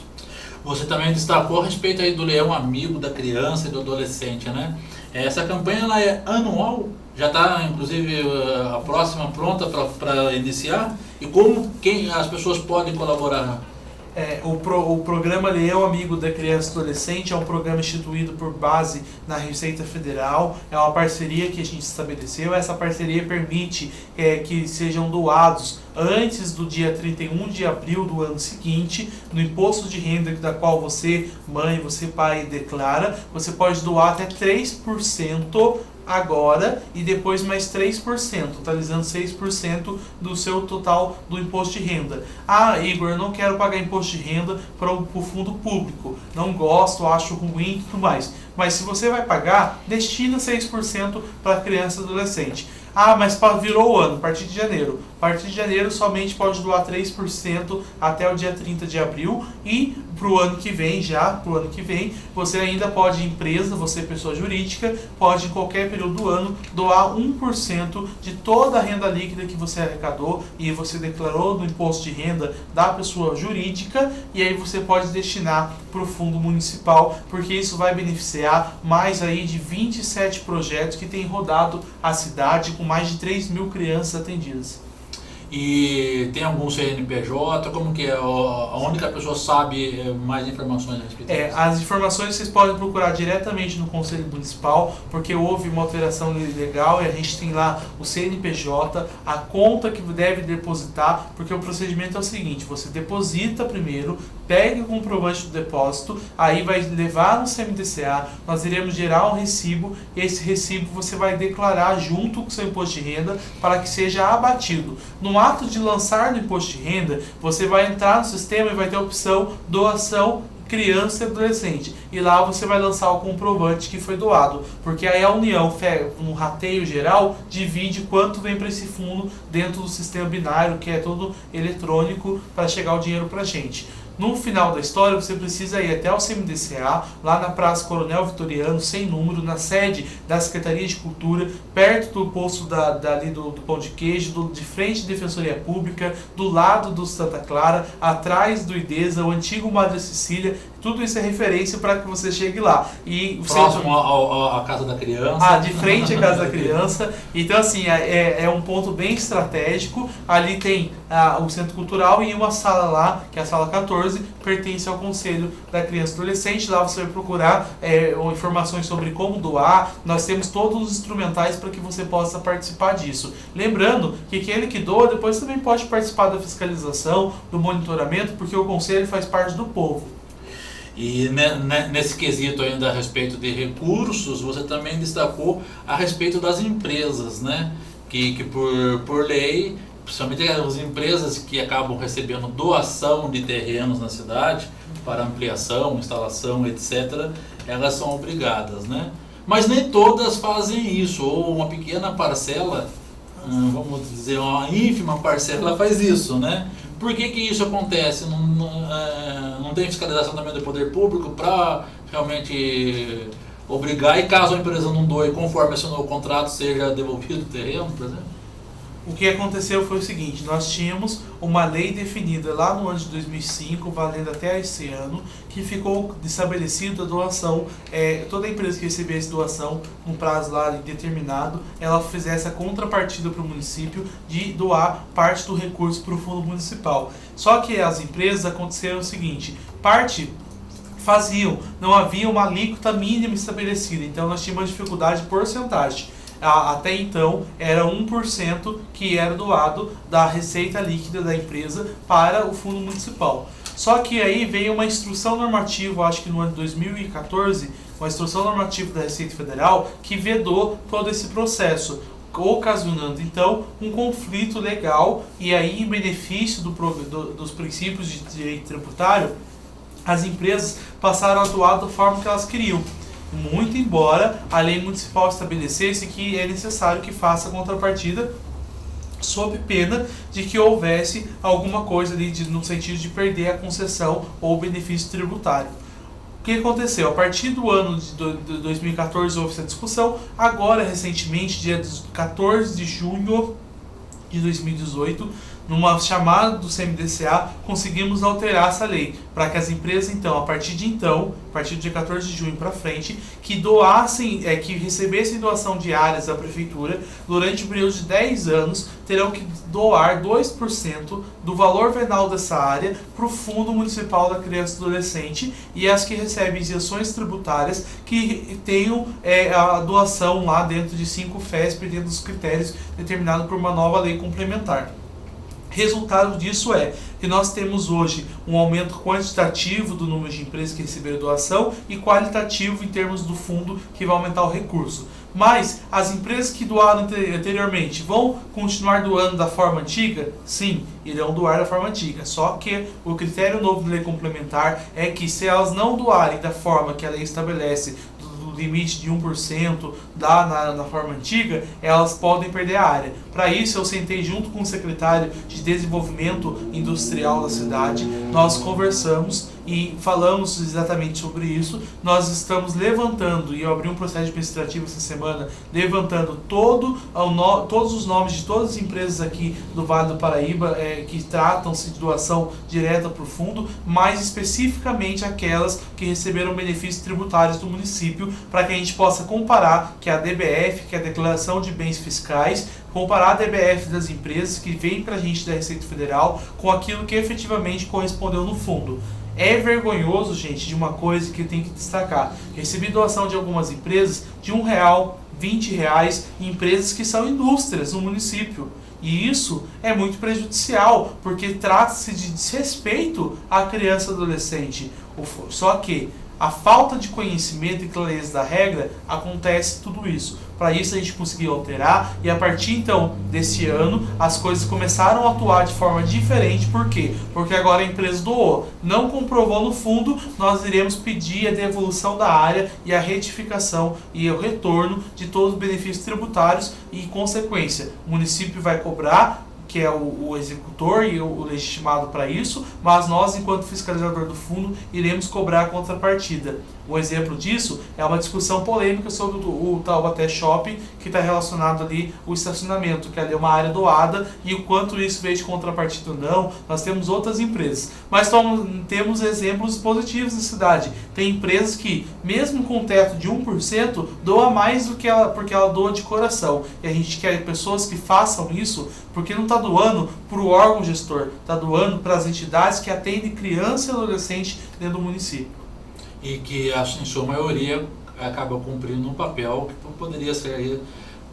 Você também destacou a respeito aí do Leão Amigo da Criança e do Adolescente, né? Essa campanha ela é anual, já está inclusive a próxima pronta para iniciar, e como as pessoas podem colaborar? O programa Leão Amigo da Criança e Adolescente é um programa instituído por base na Receita Federal, é uma parceria que a gente estabeleceu. Essa parceria permite que sejam doados antes do dia 31 de abril do ano seguinte, no imposto de renda da qual você, mãe, você, pai, declara. Você pode doar até 3% agora e depois mais 3%, totalizando 6% do seu total do imposto de renda. Igor, eu não quero pagar imposto de renda para o fundo público, não gosto, acho ruim e tudo mais. Mas se você vai pagar, destina 6% para criança e adolescente. Mas virou o ano, a partir de janeiro. A partir de janeiro somente pode doar 3% até o dia 30 de abril e para o ano que vem, você ainda pode, empresa, você pessoa jurídica, pode em qualquer período do ano doar 1% de toda a renda líquida que você arrecadou e você declarou no imposto de renda da pessoa jurídica, e aí você pode destinar para o fundo municipal, porque isso vai beneficiar mais aí de 27 projetos que têm rodado a cidade com mais de 3 mil crianças atendidas. E tem algum CNPJ? Como que é? Onde que a pessoa sabe mais informações a respeito disso? As informações vocês podem procurar diretamente no Conselho Municipal, porque houve uma alteração legal e a gente tem lá o CNPJ, a conta que deve depositar, porque o procedimento é o seguinte: você deposita primeiro, pega o comprovante do depósito, aí vai levar no CMDCA, nós iremos gerar um recibo, e esse recibo você vai declarar junto com o seu imposto de renda para que seja abatido. No ato de lançar no imposto de renda, você vai entrar no sistema e vai ter a opção doação criança e adolescente. E lá você vai lançar o comprovante que foi doado. Porque aí a União, no rateio geral, divide quanto vem para esse fundo dentro do sistema binário, que é todo eletrônico, para chegar o dinheiro para a gente. No final da história, você precisa ir até o CMDCA, lá na Praça Coronel Vitoriano, sem número, na sede da Secretaria de Cultura, perto do posto dali do Pão de Queijo, de frente à Defensoria Pública, do lado do Santa Clara, atrás do IDESA, o antigo Madre Cecília. Tudo isso é referência para que você chegue lá. E próximo à Casa da Criança. De frente à Casa da Criança. Então, assim, é um ponto bem estratégico. Ali tem o Centro Cultural e uma sala lá, que é a sala 14, pertence ao Conselho da Criança e Adolescente. Lá você vai procurar informações sobre como doar. Nós temos todos os instrumentais para que você possa participar disso. Lembrando que aquele que doa depois também pode participar da fiscalização, do monitoramento, porque o Conselho faz parte do povo. E nesse quesito ainda a respeito de recursos, você também destacou a respeito das empresas, né? Que por lei, principalmente as empresas que acabam recebendo doação de terrenos na cidade para ampliação, instalação, etc., elas são obrigadas, né? Mas nem todas fazem isso, ou uma pequena parcela, vamos dizer, uma ínfima parcela faz isso, né? Por que isso acontece? Não tem fiscalização também do poder público para realmente obrigar, e caso a empresa não doe conforme assinou o contrato, seja devolvido o terreno, por exemplo? O que aconteceu foi o seguinte: nós tínhamos uma lei definida lá no ano de 2005, valendo até esse ano, que ficou estabelecida a doação, toda empresa que recebesse doação, num prazo lá determinado, ela fizesse a contrapartida para o município de doar parte do recurso para o fundo municipal. Só que as empresas aconteceram o seguinte: parte faziam, não havia uma alíquota mínima estabelecida, então nós tínhamos uma dificuldade de porcentagem. Até então era 1% que era doado da receita líquida da empresa para o fundo municipal. Só que aí veio uma instrução normativa, acho que no ano de 2014, uma instrução normativa da Receita Federal que vedou todo esse processo, ocasionando então um conflito legal, e aí em benefício dos princípios de direito tributário, as empresas passaram a doar da forma que elas queriam. Muito embora a lei municipal estabelecesse que é necessário que faça a contrapartida, sob pena de que houvesse alguma coisa ali no sentido de perder a concessão ou o benefício tributário. O que aconteceu? A partir do ano de 2014 houve essa discussão. Agora, recentemente, dia 14 de junho de 2018, numa chamada do CMDCA, conseguimos alterar essa lei para que as empresas, então, a partir do dia 14 de junho para frente, que doassem, que recebessem doação de áreas da prefeitura durante um período de 10 anos, terão que doar 2% do valor venal dessa área para o Fundo Municipal da Criança e Adolescente, e as que recebem isenções tributárias que tenham a doação lá dentro de 5 FESP, dentro dos critérios determinados por uma nova lei complementar. Resultado disso é que nós temos hoje um aumento quantitativo do número de empresas que receberam doação e qualitativo em termos do fundo, que vai aumentar o recurso. Mas as empresas que doaram anteriormente vão continuar doando da forma antiga? Sim, irão doar da forma antiga. Só que o critério novo da lei complementar é que, se elas não doarem da forma que a lei estabelece, limite de 1% na forma antiga, elas podem perder a área. Para isso, eu sentei junto com o secretário de Desenvolvimento Industrial da cidade, nós conversamos e falamos exatamente sobre isso. Nós estamos levantando, e eu abri um processo administrativo essa semana, levantando todos os nomes de todas as empresas aqui do Vale do Paraíba que tratam-se de doação direta para o fundo, mais especificamente aquelas que receberam benefícios tributários do município, para que a gente possa comparar que a DBF, que é a Declaração de Bens Fiscais, comparar a DBF das empresas que vem para a gente da Receita Federal com aquilo que efetivamente correspondeu no fundo. É vergonhoso, gente, de uma coisa que eu tenho que destacar. Recebi doação de algumas empresas de R$1, R$20, em empresas que são indústrias no município. E isso é muito prejudicial, porque trata-se de desrespeito à criança e adolescente. Só que a falta de conhecimento e clareza da regra acontece tudo isso. Para isso a gente conseguiu alterar, e a partir então desse ano as coisas começaram a atuar de forma diferente. Por quê? Porque agora a empresa doou, não comprovou no fundo, nós iremos pedir a devolução da área e a retificação e o retorno de todos os benefícios tributários, e em consequência o município vai cobrar que é o executor e o legitimado para isso, mas nós, enquanto fiscalizador do fundo, iremos cobrar a contrapartida. Um exemplo disso é uma discussão polêmica sobre o Taubaté Shopping, que está relacionado ali o estacionamento, que ali é uma área doada, e o quanto isso veio de contrapartida ou não. Nós temos outras empresas, mas temos exemplos positivos na cidade. Tem empresas que, mesmo com um teto de 1%, doa mais do que ela, porque ela doa de coração. E a gente quer pessoas que façam isso, porque não está doando para o órgão gestor, está doando para as entidades que atendem criança e adolescente dentro do município. E que, em sua maioria, acaba cumprindo um papel que poderia ser aí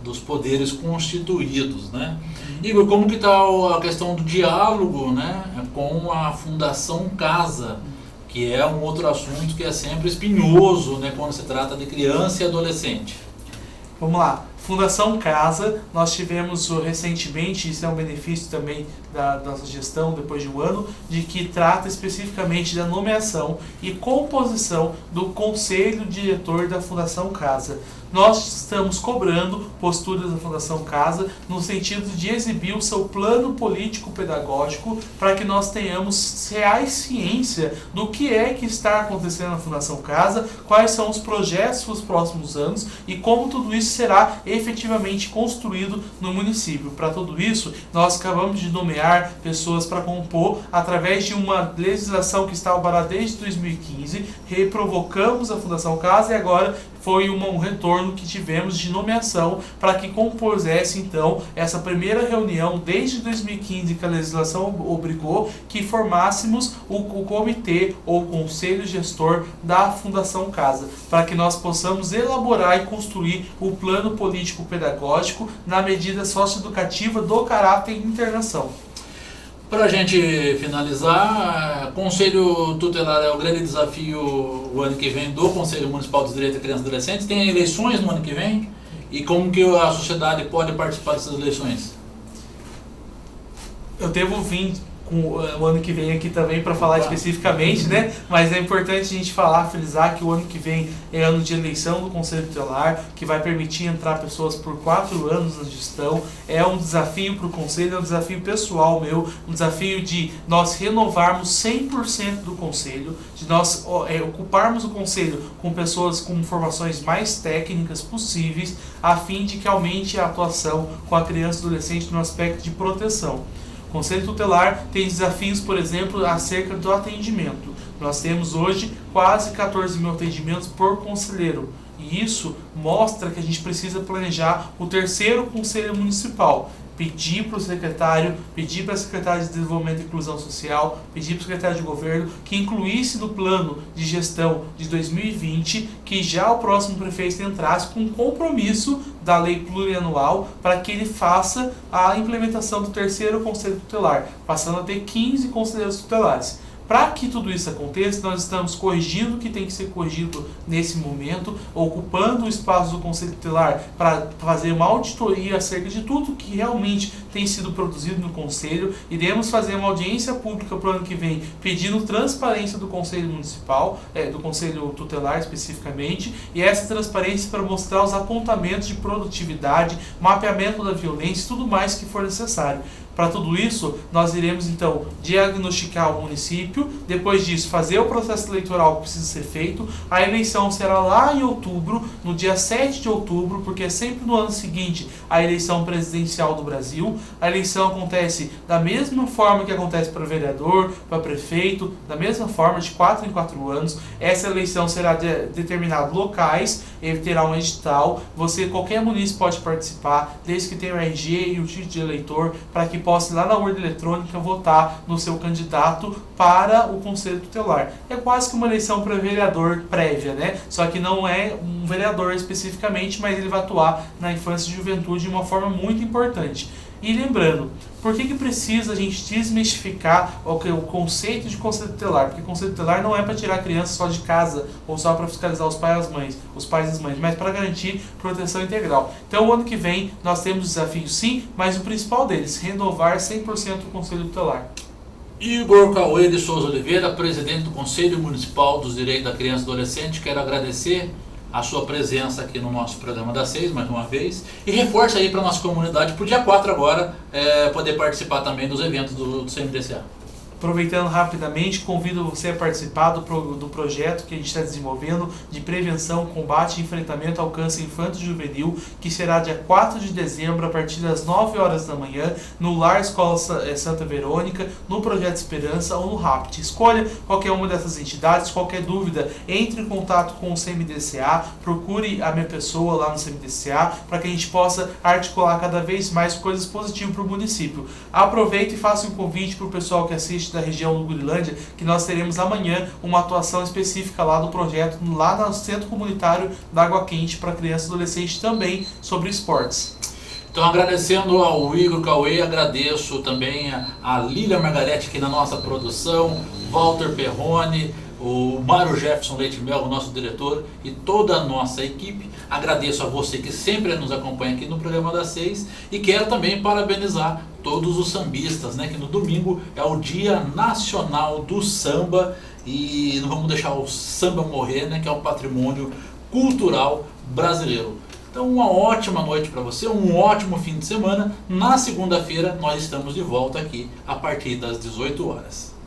dos poderes constituídos, né? Igor, como que está a questão do diálogo, né, com a Fundação Casa, que é um outro assunto que é sempre espinhoso, né, quando se trata de criança e adolescente? Vamos lá. Fundação Casa, nós tivemos recentemente, isso é um benefício também da nossa gestão depois de um ano, de que trata especificamente da nomeação e composição do conselho diretor da Fundação Casa. Nós estamos cobrando posturas da Fundação Casa no sentido de exibir o seu plano político-pedagógico para que nós tenhamos reais ciência do que é que está acontecendo na Fundação Casa, quais são os projetos para os próximos anos e como tudo isso será efetivamente construído no município. Para tudo isso, nós acabamos de nomear pessoas para compor através de uma legislação que estava parada desde 2015, reprovocamos a Fundação Casa e agora foi um retorno que tivemos de nomeação para que compusesse então essa primeira reunião desde 2015 que a legislação obrigou que formássemos o comitê ou conselho gestor da Fundação Casa, para que nós possamos elaborar e construir o plano político pedagógico na medida socioeducativa do caráter de internação. Para a gente finalizar, Conselho Tutelar é o grande desafio o ano que vem do Conselho Municipal dos Direitos da Criança e Adolescente. Tem eleições no ano que vem? E como que a sociedade pode participar dessas eleições? Eu devo vir o ano que vem aqui também para falar especificamente, né? Mas é importante a gente frisar que o ano que vem é ano de eleição do Conselho Tutelar, que vai permitir entrar pessoas por 4 anos na gestão. É um desafio para o Conselho, é um desafio pessoal meu, um desafio de nós renovarmos 100% do Conselho, de nós ocuparmos o Conselho com pessoas com formações mais técnicas possíveis, a fim de que aumente a atuação com a criança e adolescente no aspecto de proteção. O Conselho Tutelar tem desafios, por exemplo, acerca do atendimento. Nós temos hoje quase 14 mil atendimentos por conselheiro. E isso mostra que a gente precisa planejar o terceiro Conselho Municipal. Pedir para o secretário, pedir para a Secretaria de Desenvolvimento e Inclusão Social, pedir para o secretário de Governo que incluísse no plano de gestão de 2020 que já o próximo prefeito entrasse com um compromisso da lei plurianual para que ele faça a implementação do terceiro Conselho Tutelar, passando a ter 15 conselheiros tutelares. Para que tudo isso aconteça, nós estamos corrigindo o que tem que ser corrigido nesse momento, ocupando o espaço do Conselho Tutelar para fazer uma auditoria acerca de tudo que realmente tem sido produzido no Conselho. Iremos fazer uma audiência pública para o ano que vem, pedindo transparência do Conselho Municipal, do Conselho Tutelar especificamente, e essa transparência para mostrar os apontamentos de produtividade, mapeamento da violência e tudo mais que for necessário. Para tudo isso, nós iremos então diagnosticar o município, depois disso fazer o processo eleitoral que precisa ser feito. A eleição será lá em outubro, no dia 7 de outubro, porque é sempre no ano seguinte a eleição presidencial do Brasil. A eleição acontece da mesma forma que acontece para vereador, para prefeito, da mesma forma, de 4 em 4 anos. Essa eleição será determinada locais, ele terá um edital, qualquer município pode participar, desde que tenha o RG e o título de eleitor, para que possa ir lá na urna eletrônica votar no seu candidato para o Conselho Tutelar. É quase que uma eleição para vereador prévia, né? Só que não é um vereador especificamente, mas ele vai atuar na infância e juventude de uma forma muito importante. E lembrando, por que precisa a gente desmistificar o conceito de Conselho Tutelar? Porque Conselho Tutelar não é para tirar a criança só de casa ou só para fiscalizar os pais e as mães, mas para garantir proteção integral. Então, o ano que vem nós temos desafios sim, mas o principal deles, renovar 100% o Conselho Tutelar. Igor Cauê de Souza Oliveira, presidente do Conselho Municipal dos Direitos da Criança e Adolescente, quero agradecer a sua presença aqui no nosso programa das 6, mais uma vez, e reforça aí para a nossa comunidade, para o dia 4 agora, poder participar também dos eventos do CMDCA. Aproveitando rapidamente, convido você a participar do projeto que a gente está desenvolvendo de prevenção, combate e enfrentamento ao câncer infanto-juvenil, que será dia 4 de dezembro, a partir das 9 horas da manhã, no Lar Escola Santa Verônica, no Projeto Esperança ou no RAPT. Escolha qualquer uma dessas entidades. Qualquer dúvida, entre em contato com o CMDCA, procure a minha pessoa lá no CMDCA, para que a gente possa articular cada vez mais coisas positivas para o município. Aproveite e faça um convite para o pessoal que assiste da região do Gurilândia, que nós teremos amanhã uma atuação específica lá do projeto, lá no Centro Comunitário da Água Quente, para crianças e adolescentes também, sobre esportes. Então, agradecendo ao Igor Cauê, agradeço também a Lília Margarete aqui na nossa produção, Walter Perrone, o Mário Jefferson Leite Mel, o nosso diretor, e toda a nossa equipe. Agradeço a você que sempre nos acompanha aqui no programa das 6 e quero também parabenizar todos os sambistas, né, que no domingo é o Dia Nacional do Samba e não vamos deixar o samba morrer, né, que é um patrimônio cultural brasileiro. Então, uma ótima noite para você, um ótimo fim de semana. Na segunda-feira nós estamos de volta aqui a partir das 18 horas.